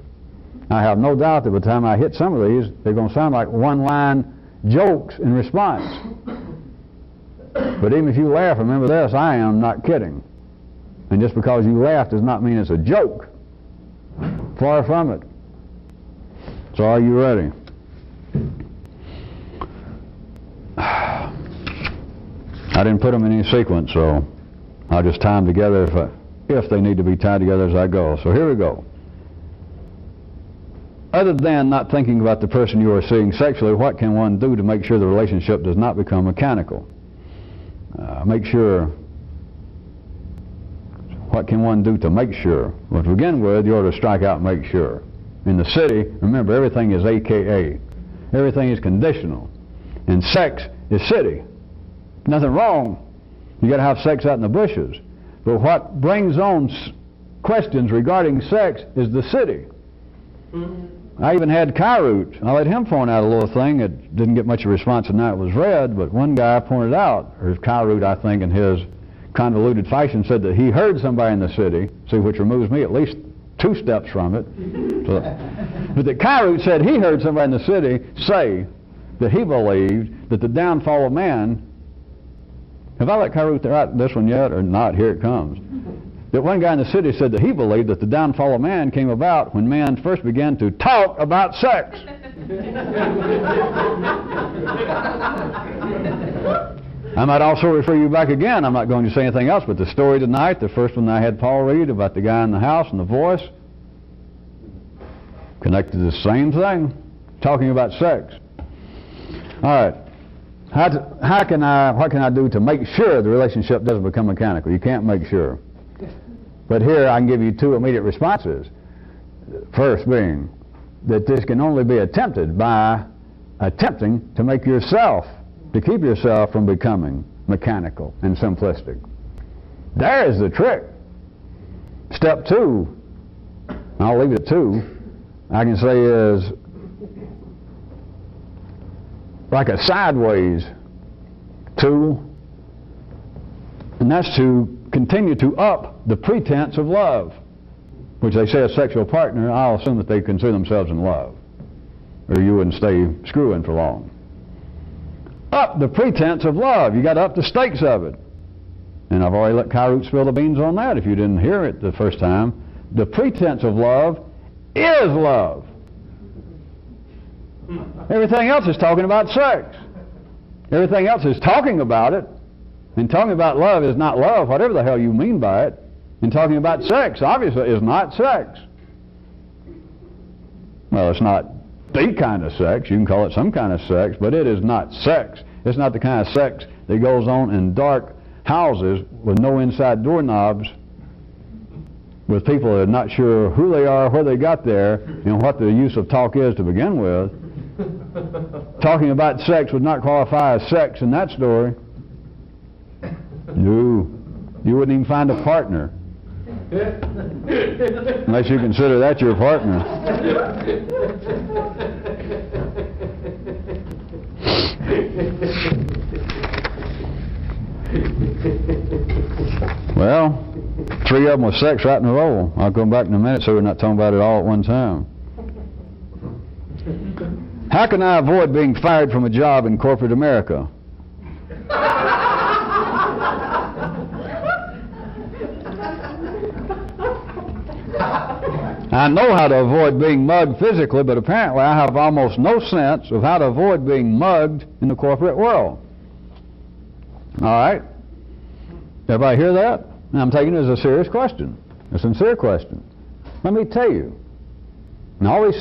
S1: I have no doubt that by the time I hit some of these, they're going to sound like one-line jokes in response. But even if you laugh, remember this, I am not kidding. And just because you laugh does not mean it's a joke. Far from it. So are you ready? I didn't put them in any sequence, so I'll just tie them together if they need to be tied together as I go. So here we go. Other than not thinking about the person you are seeing sexually, what can one do to make sure the relationship does not become mechanical? Make sure What can one do to make sure? Well, to begin with, you ought to strike out make sure. In the city, remember, everything is AKA. Everything is conditional. And sex is city. Nothing wrong. You got to have sex out in the bushes. But what brings on questions regarding sex is the city. I even had Kyroots. I let him point out a little thing that didn't get much of a response the night it was read, but one guy pointed out, or Kyroot, I think, in his convoluted fashion, said that he heard somebody in the city, see, which removes me at least 2 steps from it. So, but that Kyroots said he heard somebody in the city say that he believed that the downfall of man. Have I let Kyroots write this one yet or not? Here it comes. That one guy in the city said that he believed that the downfall of man came about when man first began to talk about sex. I might also refer you back again. I'm not going to say anything else, but the story tonight, the first one I had Paul read about the guy in the house and the voice, connected to the same thing, talking about sex. All right. What can I do to make sure the relationship doesn't become mechanical? You can't make sure. But here I can give you 2 immediate responses. First being that this can only be attempted by attempting to make yourself, to keep yourself from becoming mechanical and simplistic. There is the trick. Step 2, I'll leave it at 2, I can say is like a sideways tool, and that's to continue to up the pretense of love, which they say a sexual partner, I'll assume that they consider themselves in love, or you wouldn't stay screwing for long. Up the pretense of love. You got to up the stakes of it. And I've already let Kyroot spill the beans on that if you didn't hear it the first time. The pretense of love is love. Everything else is talking about sex. Everything else is talking about it. And talking about love is not love, whatever the hell you mean by it. And talking about sex, obviously, is not sex. Well, it's not the kind of sex. You can call it some kind of sex, but it is not sex. It's not the kind of sex that goes on in dark houses with no inside doorknobs, with people that are not sure who they are, where they got there, and what the use of talk is to begin with. Talking about sex would not qualify as sex in that story. No, you wouldn't even find a partner unless you consider that your partner. Well, 3 of them with sex right in a row. I'll come back in a minute so we're not talking about it all at one time. How can I avoid being fired from a job in corporate America? I know how to avoid being mugged physically, but apparently I have almost no sense of how to avoid being mugged in the corporate world. All right? Everybody hear that? Now, I'm taking it as a serious question, a sincere question. Let me tell you, and all these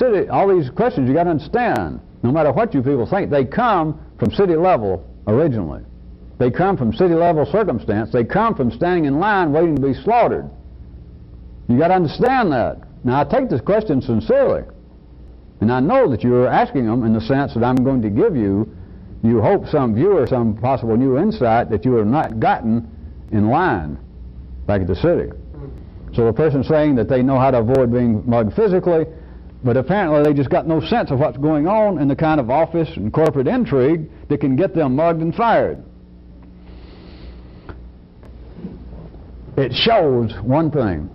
S1: questions you got to understand, no matter what you people think, they come from city level originally. They come from city level circumstance. They come from standing in line waiting to be slaughtered. You got to understand that. Now, I take this question sincerely, and I know that you're asking them in the sense that I'm going to give you hope, some view or some possible new insight that you have not gotten in line back at the city. So the person saying that they know how to avoid being mugged physically, but apparently they just got no sense of what's going on in the kind of office and corporate intrigue that can get them mugged and fired. It shows one thing.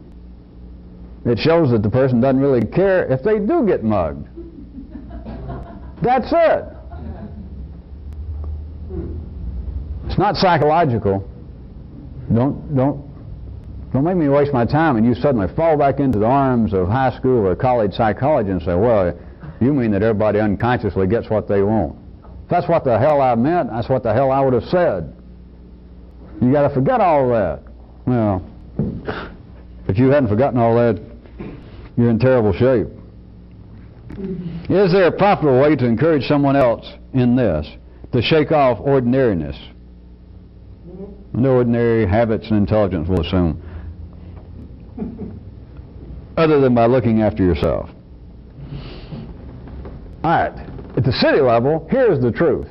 S1: It shows that the person doesn't really care if they do get mugged. That's it. It's not psychological. Don't make me waste my time and you suddenly fall back into the arms of high school or college psychology and say, well, you mean that everybody unconsciously gets what they want. If that's what the hell I meant, that's what the hell I would have said. You got to forget all that. Well, if you hadn't forgotten all that, you're in terrible shape. Is there a proper way to encourage someone else in this, to shake off ordinariness? The ordinary habits and intelligence, we'll assume. other than by looking after yourself. All right, at the city level, here's the truth.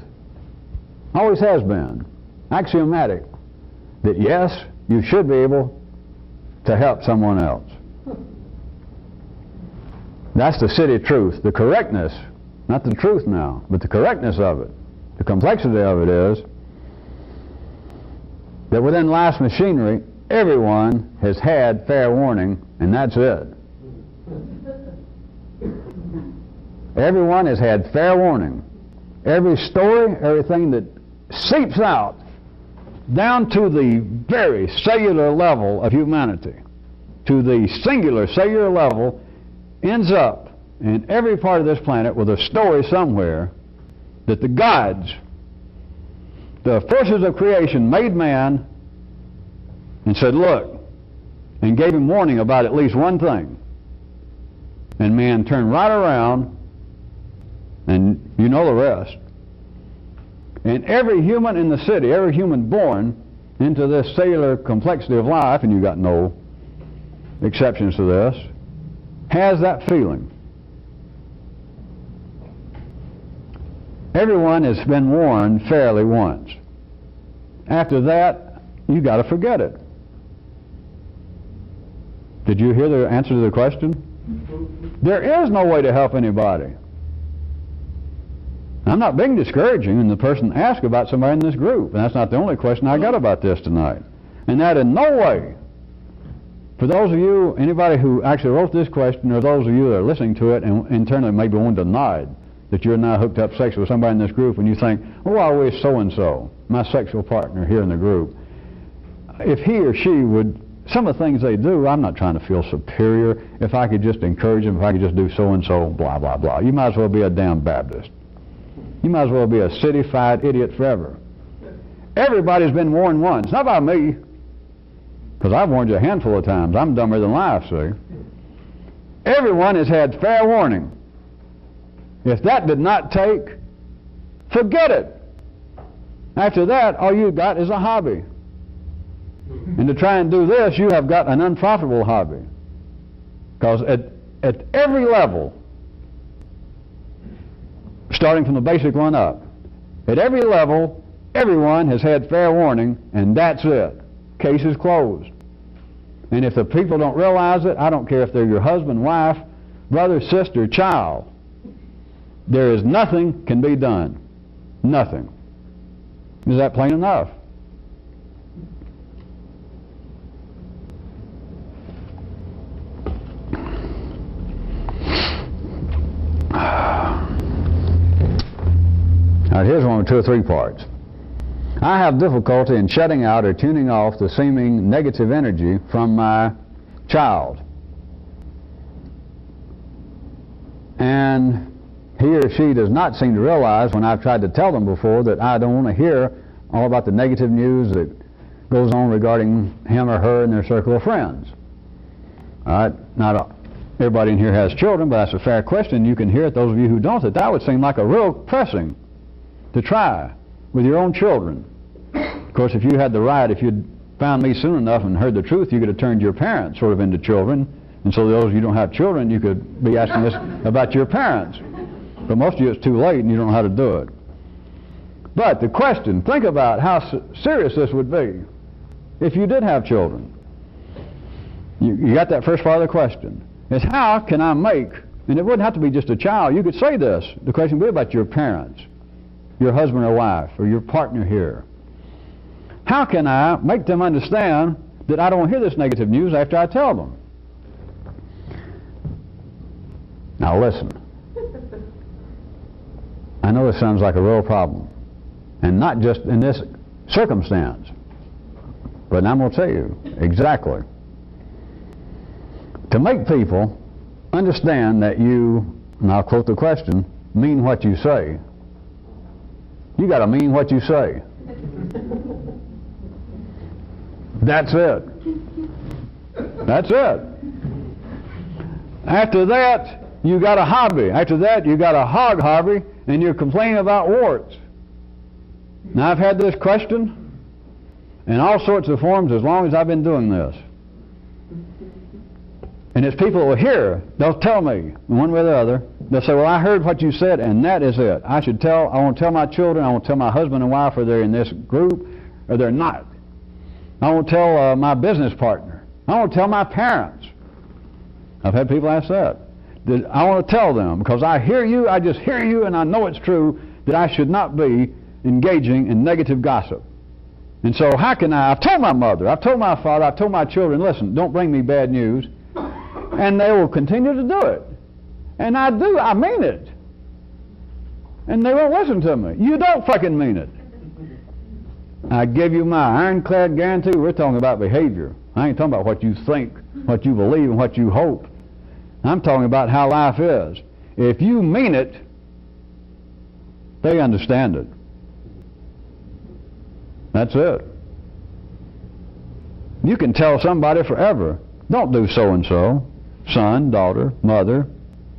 S1: Always has been, axiomatic, that yes, you should be able to help someone else. That's the city truth. The correctness, not the truth now, but the correctness of it, the complexity of it is that within life's machinery, everyone has had fair warning, and that's it. Everyone has had fair warning. Every story, everything that seeps out down to the very cellular level of humanity, to the singular cellular level, ends up in every part of this planet with a story somewhere that the gods, the forces of creation, made man and said, look, and gave him warning about at least one thing. And man turned right around, and you know the rest. And every human in the city, every human born into this cellular complexity of life, and you've got no exceptions to this, has that feeling. Everyone has been warned fairly once. After that, you got to forget it. Did you hear the answer to the question? There is no way to help anybody. I'm not being discouraging, and the person asked about somebody in this group, and that's not the only question I got about this tonight. And that in no way, for those of you, anybody who actually wrote this question, or those of you that are listening to it and internally maybe want to deny that you're now hooked up sexually with somebody in this group, and you think, oh, I wish so-and-so, my sexual partner here in the group, if he or she would, some of the things they do, I'm not trying to feel superior. If I could just encourage them, if I could just do so-and-so, blah, blah, blah. You might as well be a damn Baptist. You might as well be a city-fied idiot forever. Everybody's been warned once, not by me, because I've warned you a handful of times. I'm dumber than life, see. Everyone has had fair warning. If that did not take, forget it. After that, all you've got is a hobby. And to try and do this, you have got an unprofitable hobby. Because at every level, starting from the basic one up, at every level, everyone has had fair warning, and that's it. Case is closed. And if the people don't realize it, I don't care if they're your husband, wife, brother, sister, child, there is nothing can be done. Nothing. Is that plain enough? All right, here's one with 2 or 3 parts. I have difficulty in shutting out or tuning off the seeming negative energy from my child. And he or she does not seem to realize, when I've tried to tell them before, that I don't want to hear all about the negative news that goes on regarding him or her and their circle of friends. All right, not everybody in here has children, but that's a fair question. You can hear it, those of you who don't, that would seem like a real pressing to try with your own children. Of course, if you had the right, if you'd found me soon enough and heard the truth, you could have turned your parents sort of into children. And so those of you who don't have children, you could be asking this about your parents. But most of you, it's too late and you don't know how to do it. But the question, think about how serious this would be if you did have children. You got that first part of the question. Is how can I make, and it wouldn't have to be just a child, you could say this, the question would be about your parents, your husband or wife, or your partner here. How can I make them understand that I don't hear this negative news after I tell them? Now listen. I know this sounds like a real problem, and not just in this circumstance, but I'm going to tell you exactly. To make people understand that you, and I'll quote the question, mean what you say, you got to mean what you say. That's it. That's it. After that, you got a hobby. After that, you got a hog hobby, and you're complaining about warts. Now, I've had this question in all sorts of forms as long as I've been doing this. And it's people that will hear, they'll tell me, one way or the other, they'll say, well, I heard what you said, and that is it. I want to tell my children, I want to tell my husband and wife, whether they're in this group or they're not. I want to tell my business partner. I want to tell my parents. I've had people ask that. I want to tell them, because I hear you, I just hear you, and I know it's true, that I should not be engaging in negative gossip. And so how can I've told my mother, I've told my father, I've told my children, listen, don't bring me bad news. And they will continue to do it. And I do, I mean it. And they won't listen to me. You don't fucking mean it. I give you my ironclad guarantee, we're talking about behavior. I ain't talking about what you think, what you believe, and what you hope. I'm talking about how life is. If you mean it, they understand it. That's it. You can tell somebody forever, don't do so-and-so, son, daughter, mother,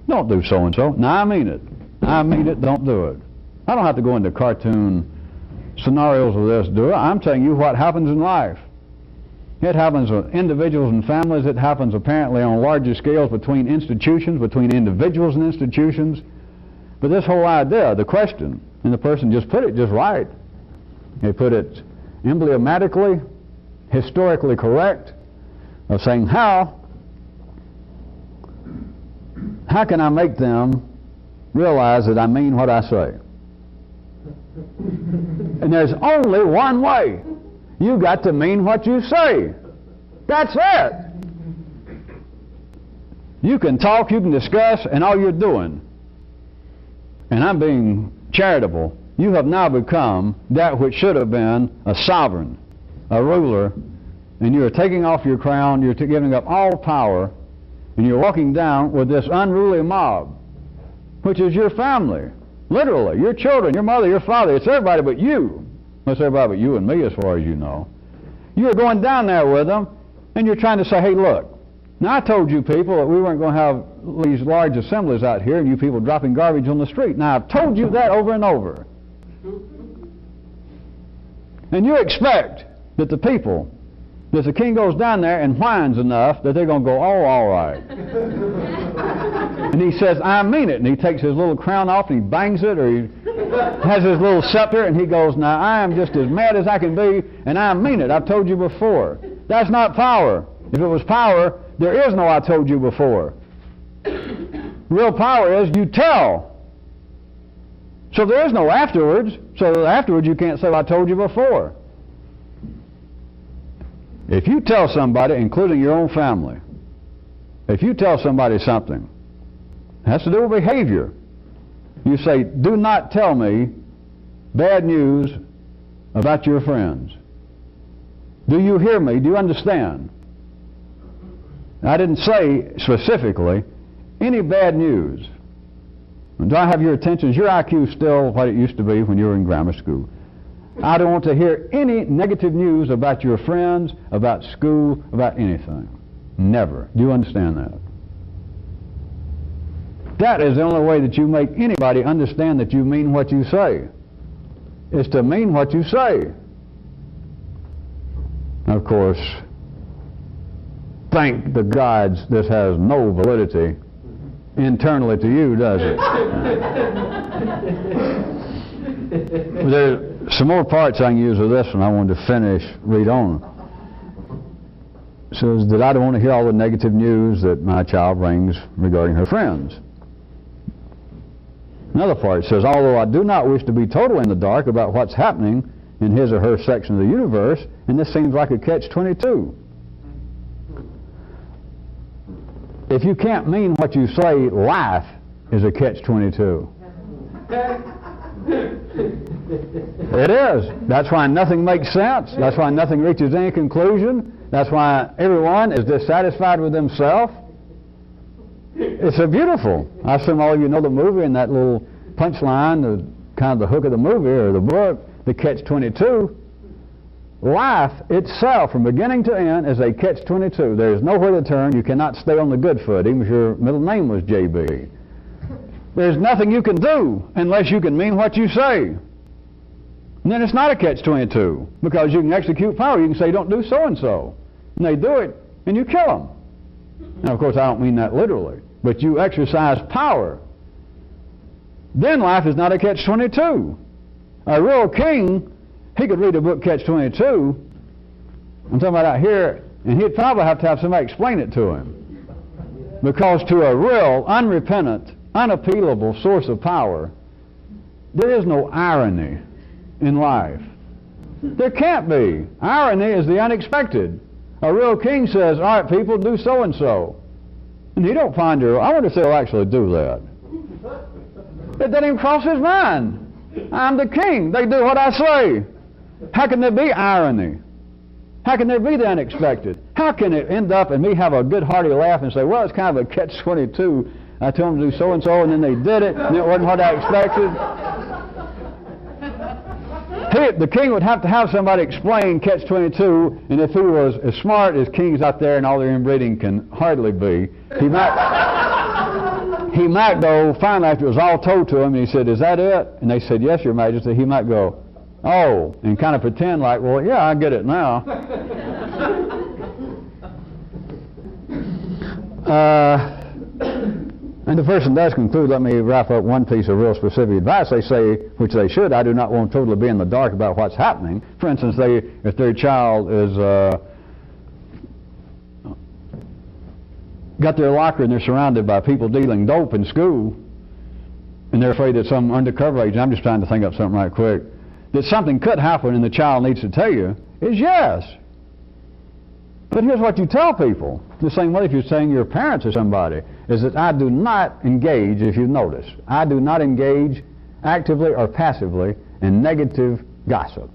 S1: don't do so-and-so. No, I mean it. I mean it, don't do it. I don't have to go into cartoon scenarios of this, do I? I'm telling you what happens in life. It happens with individuals and families. It happens apparently on larger scales between institutions, between individuals and institutions. But this whole idea, the question, and the person just put it just right. They put it emblematically, historically correct, of saying how can I make them realize that I mean what I say? And there's only one way. You got to mean what you say. That's it. You can talk, you can discuss, and all you're doing, and I'm being charitable, you have now become that which should have been a sovereign, a ruler, and you are taking off your crown, you're giving up all power, and you're walking down with this unruly mob, which is your family, literally, your children, your mother, your father. It's everybody but you. It's everybody but you and me as far as you know. You're going down there with them, and you're trying to say, hey, look, now I told you people that we weren't going to have these large assemblies out here and you people dropping garbage on the street. Now I've told you that over and over. And you expect that the people, that the king goes down there and whines enough that they're going to go, oh, all right. And he says, I mean it. And he takes his little crown off and he bangs it, or he has his little scepter and he goes, now I am just as mad as I can be, and I mean it. I've told you before. That's not power. If it was power, there is no I told you before. Real power is you tell. So there is no afterwards. So afterwards you can't say, well, I told you before. If you tell somebody, including your own family, if you tell somebody something, it has to do with behavior. You say, do not tell me bad news about your friends. Do you hear me? Do you understand? I didn't say specifically any bad news. Do I have your attention? Is your IQ still what it used to be when you were in grammar school? I don't want to hear any negative news about your friends, about school, about anything. Never. Do you understand that? That is the only way that you make anybody understand that you mean what you say, is to mean what you say. Of course, thank the gods this has no validity internally to you, does it? There's some more parts I can use of this one. I wanted to read on. It says that I don't want to hear all the negative news that my child brings regarding her friends. Another part says, although I do not wish to be totally in the dark about what's happening in his or her section of the universe, and this seems like a catch-22. If you can't mean what you say, life is a catch-22. It is. That's why nothing makes sense. That's why nothing reaches any conclusion. That's why everyone is dissatisfied with themselves. It's a beautiful. I assume all of you know the movie and that little punchline, the kind of the hook of the movie or the book, the catch-22. Life itself, from beginning to end, is a catch-22. There is nowhere to turn. You cannot stay on the good foot, even if your middle name was J.B. There's nothing you can do unless you can mean what you say. And then it's not a catch-22, because you can execute power. You can say, don't do so-and-so. And they do it, and you kill them. Now, of course, I don't mean that literally, but you exercise power. Then life is not a catch-22. A real king, he could read a book Catch-22, I'm talking about out here, and he'd probably have to have somebody explain it to him. Because to a real, unrepentant, unappealable source of power, there is no irony in life. There can't be. Irony is the unexpected. A real king says, all right, people, do so-and-so. And he don't find her. I wonder if they'll actually do that. It doesn't even cross his mind. I'm the king. They do what I say. How can there be irony? How can there be the unexpected? How can it end up and me have a good hearty laugh and say, well, it's kind of a catch-22. I told them to do so-and-so, and then they did it, and it wasn't what I expected. The king would have to have somebody explain catch-22, and if he was as smart as kings out there and all their inbreeding can hardly be, he might go, finally, after it was all told to him, and he said, is that it? And they said, yes, Your Majesty. He might go, oh, and kind of pretend like, well, yeah, I get it now. And the person does conclude, let me wrap up one piece of real specific advice. They say, which they should, I do not want totally be in the dark about what's happening. For instance, if their child is got their locker and they're surrounded by people dealing dope in school, and they're afraid that some undercover agent, I'm just trying to think up something right quick, that something could happen and the child needs to tell you, is yes. But here's what you tell people. The same way if you're saying your parents or somebody, is that I do not engage, if you notice, I do not engage actively or passively in negative gossip.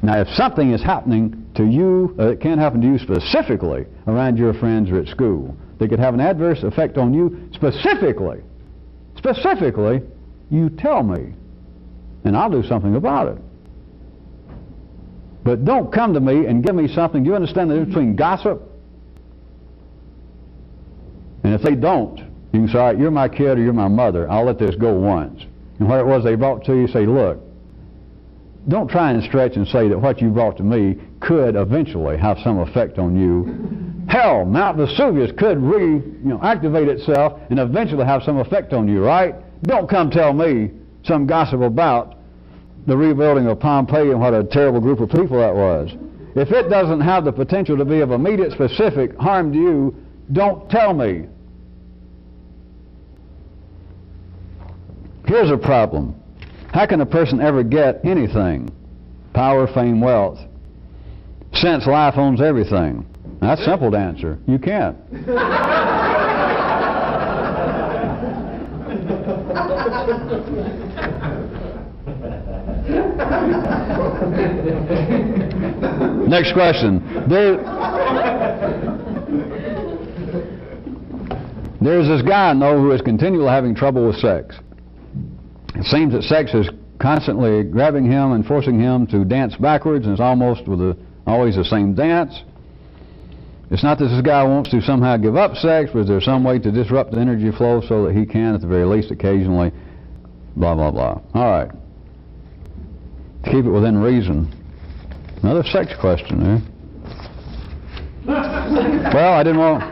S1: Now, if something is happening to you, it can happen to you specifically around your friends or at school, that could have an adverse effect on you specifically, you tell me, and I'll do something about it. But don't come to me and give me something. Do you understand the difference between gossip? And if they don't, you can say, all right, you're my kid or you're my mother. I'll let this go once. And what it was they brought to you, say, look, don't try and stretch and say that what you brought to me could eventually have some effect on you. Hell, Mount Vesuvius could activate itself and eventually have some effect on you, right? Don't come tell me some gossip about the rebuilding of Pompeii and what a terrible group of people that was. If it doesn't have the potential to be of immediate specific harm to you, don't tell me. Here's a problem. How can a person ever get anything? Power, fame, wealth. Since life owns everything. That's simple to answer. You can't. Next question. There's this guy I know who is continually having trouble with sex. It seems that sex is constantly grabbing him and forcing him to dance backwards, and it's almost always the same dance. It's not that this guy wants to somehow give up sex, but is there some way to disrupt the energy flow so that he can, at the very least, occasionally, blah, blah, blah. All right. To keep it within reason. Another sex question, eh? Well, I didn't want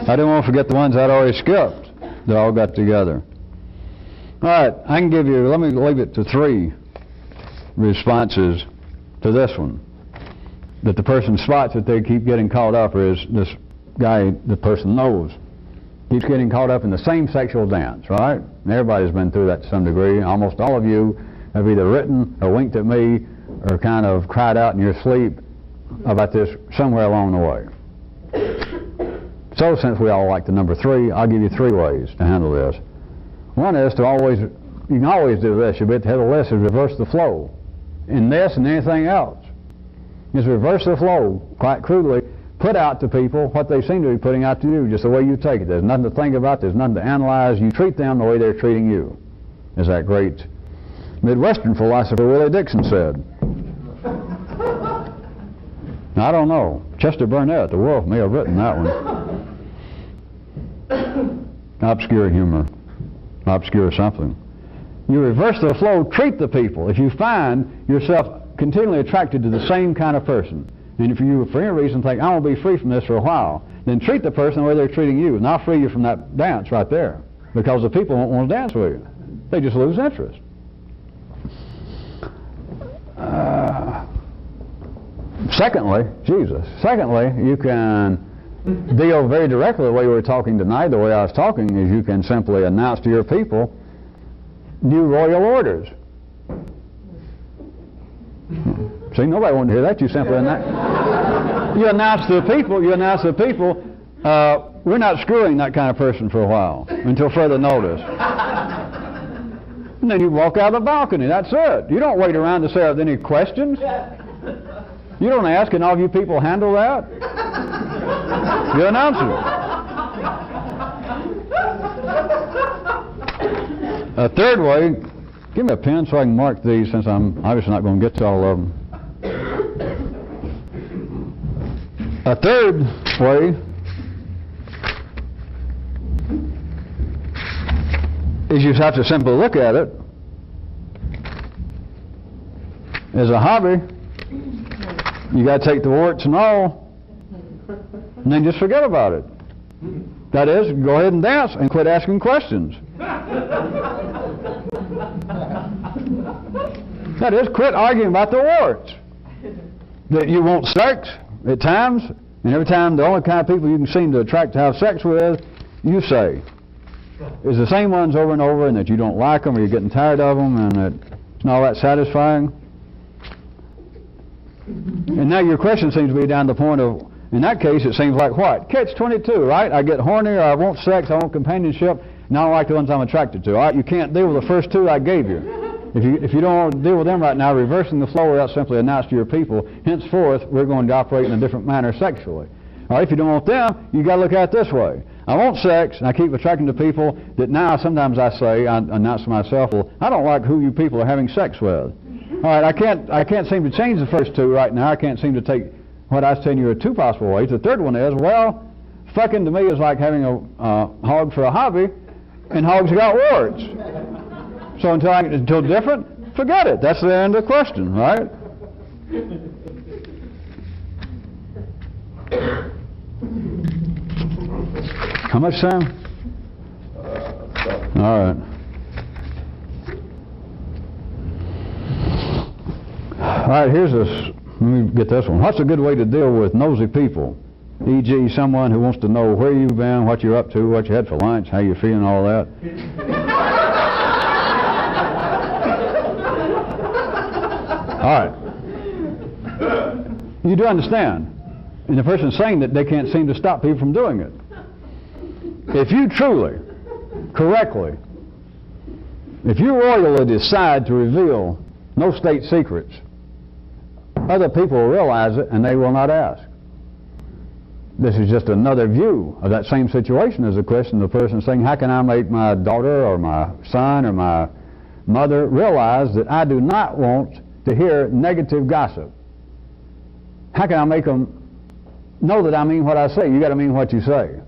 S1: to forget the ones I'd already skipped. They all got together. All right, I can give you, let me leave it to 3 responses to this one. That the person spots that they keep getting caught up, or is this guy the person knows keeps getting caught up in the same sexual dance, right? And everybody's been through that to some degree. Almost all of you have either written or winked at me or kind of cried out in your sleep about this somewhere along the way. So since we all like the number 3, I'll give you 3 ways to handle this. One is to always, you can always do this. You'll be at the head of the list is reverse the flow. In this and anything else. Is reverse the flow, quite crudely, put out to people what they seem to be putting out to you, just the way you take it. There's nothing to think about, there's nothing to analyze. You treat them the way they're treating you, as that great Midwestern philosopher Willie Dixon said. Now, I don't know. Chester Burnett, the Wolf, may have written that one. Obscure humor. Obscure something. You reverse the flow, treat the people. If you find yourself continually attracted to the same kind of person, and if you, for any reason, think, I want to be free from this for a while, then treat the person the way they're treating you, and I'll free you from that dance right there, because the people won't want to dance with you. They just lose interest. Secondly, you can deal very directly the way we were talking tonight. The way I was talking is you can simply announce to your people new royal orders. See, nobody wanted to hear that. You simply announce to the people, we're not screwing that kind of person for a while until further notice. And then you walk out the balcony. That's it. You don't wait around to say, are there any questions? You don't ask, can all of you people handle that? You announce it. A third way, give me a pen so I can mark these, since I'm obviously not going to get to all of them. A third way is you have to simply look at it as a hobby. You got to take the warts and all, and then just forget about it. That is, go ahead and dance and quit asking questions. That is, quit arguing about the warts. That you want sex at times, and every time the only kind of people you can seem to attract to have sex with, you say, is the same ones over and over, and that you don't like them, or you're getting tired of them, and that it's not all that satisfying. And now your question seems to be down to the point of, in that case, it seems like what? Catch-22, right? I get horny, or I want sex, I want companionship, and I don't like the ones I'm attracted to. All right, you can't deal with the first two I gave you. If you don't want to deal with them right now, reversing the flow without simply announce to your people, henceforth, we're going to operate in a different manner sexually. All right, if you don't want them, you got to look at it this way. I want sex, and I keep attracting to people that now sometimes I say, I announce to myself, well, I don't like who you people are having sex with. All right, I can't seem to change the first two right now. I can't seem to take what I was telling you are two possible ways. The third one is, well, fucking to me is like having a hog for a hobby, and hogs got warts. So until different, forget it. That's the end of the question, right? How much time? All right. All right, here's this. Let me get this one. What's a good way to deal with nosy people? E.g., someone who wants to know where you've been, what you're up to, what you had for lunch, how you're feeling, all that. All right. You do understand. And the person saying that they can't seem to stop people from doing it. If you truly, correctly, if you royally decide to reveal no state secrets, other people will realize it and they will not ask. This is just another view of that same situation as a question of the person saying, how can I make my daughter or my son or my mother realize that I do not want to hear negative gossip? How can I make them know that I mean what I say? You got to mean what you say.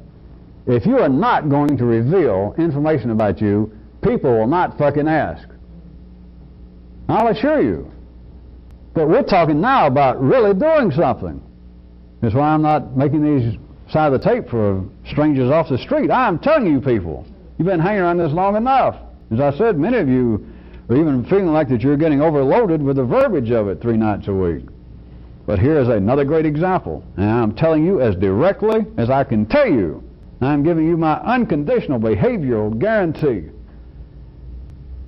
S1: If you are not going to reveal information about you, people will not fucking ask. I'll assure you. But we're talking now about really doing something. That's why I'm not making these side of the tape for strangers off the street. I'm telling you people, you've been hanging around this long enough. As I said, many of you are even feeling like that you're getting overloaded with the verbiage of it 3 nights a week. But here is another great example. And I'm telling you as directly as I can tell you. I'm giving you my unconditional behavioral guarantee.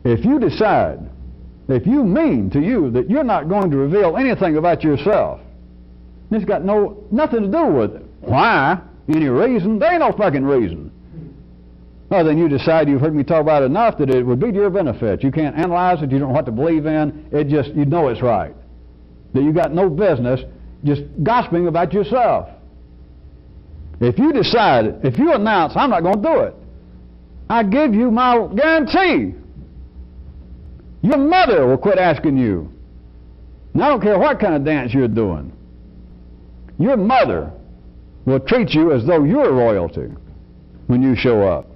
S1: If you decide, if you mean to you that you're not going to reveal anything about yourself, it's got nothing to do with it. Why? Any reason? There ain't no fucking reason. Other than you decide, you've heard me talk about it enough, that it would be to your benefit. You can't analyze it, you don't know what to believe in, it just, you know it's right. That you got no business just gossiping about yourself. If you decide, if you announce, I'm not going to do it, I give you my guarantee. Your mother will quit asking you. And I don't care what kind of dance you're doing. Your mother will treat you as though you're royalty when you show up.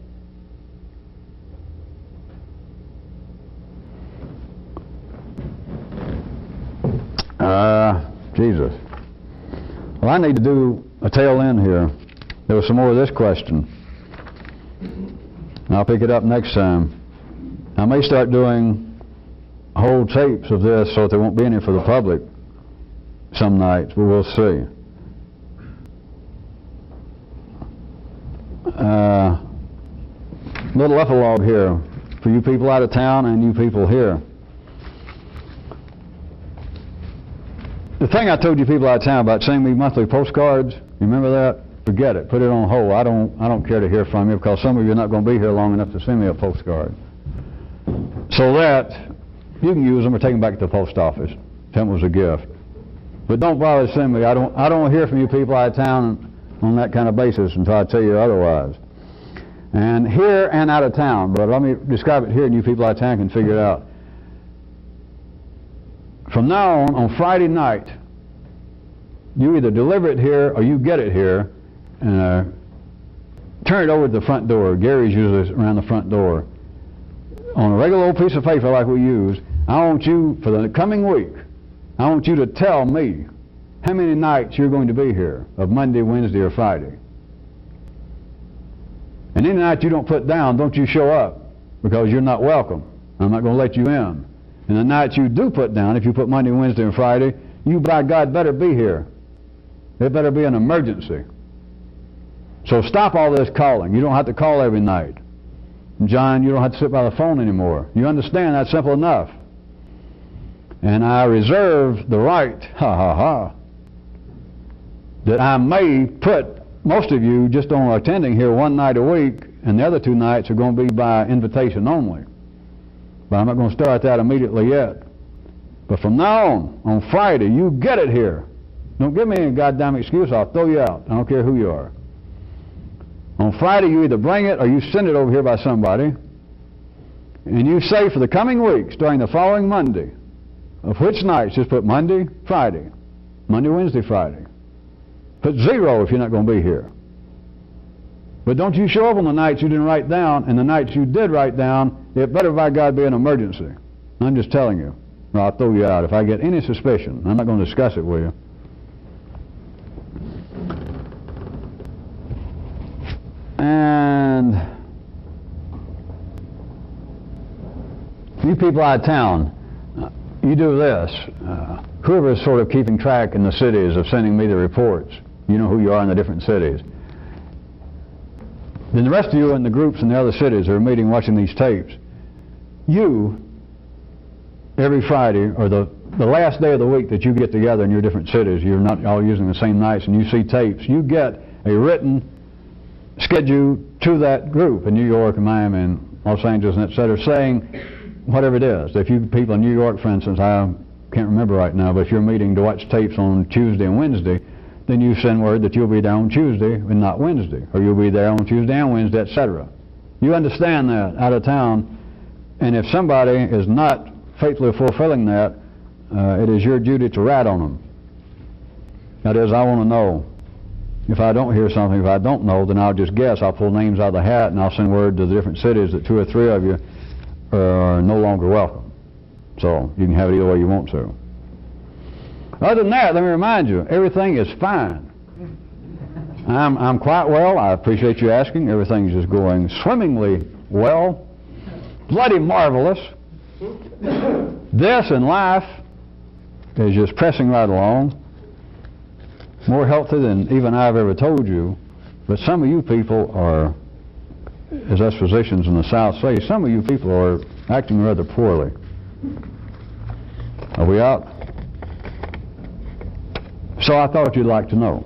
S1: Jesus. Well, I need to do a tail end here. There was some more of this question. I'll pick it up next time. I may start doing whole tapes of this so that there won't be any for the public some nights, but we'll see. Little epilogue here for you people out of town and you people here. The thing I told you people out of town about sending me monthly postcards, you remember that? Forget it. Put it on hold. I don't care to hear from you because some of you are not going to be here long enough to send me a postcard. So that you can use them or take them back to the post office. Tell them it was a gift. But don't bother sending me. I don't want to hear from you people out of town on that kind of basis until I tell you otherwise. And here and out of town, but let me describe it here and you people out of town can figure it out. From now on Friday night, you either deliver it here or you get it here and turn it over to the front door. Gary's usually around the front door. On a regular old piece of paper like we use, I want you, for the coming week, I want you to tell me how many nights you're going to be here, of Monday, Wednesday, or Friday. And any night you don't put down, don't you show up, because you're not welcome. I'm not going to let you in. And the nights you do put down, if you put Monday, Wednesday, and Friday, you, by God, better be here. It better be an emergency. So stop all this calling. You don't have to call every night. And John, you don't have to sit by the phone anymore. You understand that's simple enough. And I reserve the right, that I may put most of you just on attending here one night a week, and the other 2 nights are going to be by invitation only. But I'm not going to start that immediately yet. But from now on Friday, you get it here. Don't give me any goddamn excuse, I'll throw you out. I don't care who you are. On Friday, you either bring it or you send it over here by somebody, and you say for the coming weeks, during the following Monday, of which nights, just put Monday, Friday. Monday, Wednesday, Friday. Put 0 if you're not going to be here. But don't you show up on the nights you didn't write down, and the nights you did write down, it better by God be an emergency. I'm just telling you, or I'll throw you out if I get any suspicion. I'm not going to discuss it with you. And you people out of town, you do this. Whoever is sort of keeping track in the cities of sending me the reports, you know who you are in the different cities. Then the rest of you in the groups in the other cities that are meeting watching these tapes, you, every Friday, or the last day of the week that you get together in your different cities, you're not all using the same nights, and you see tapes, you get a written schedule to that group in New York and Miami and Los Angeles and etc., saying whatever it is. If you people in New York, for instance, I can't remember right now, but if you're meeting to watch tapes on Tuesday and Wednesday, then you send word that you'll be there on Tuesday and not Wednesday, or you'll be there on Tuesday and Wednesday, etc. You understand that out of town, and if somebody is not faithfully fulfilling that, it is your duty to rat on them. That is, I want to know. If I don't hear something, if I don't know, then I'll just guess. I'll pull names out of the hat and I'll send word to the different cities that 2 or 3 of you are no longer welcome. So you can have it either way you want to. Other than that, let me remind you, everything is fine. I'm quite well. I appreciate you asking. Everything's just going swimmingly well. Bloody marvelous. This in life is just pressing right along. More healthy than even I've ever told you. But some of you people are, as us physicians in the South say, some of you people are acting rather poorly. Are we out? So I thought you'd like to know.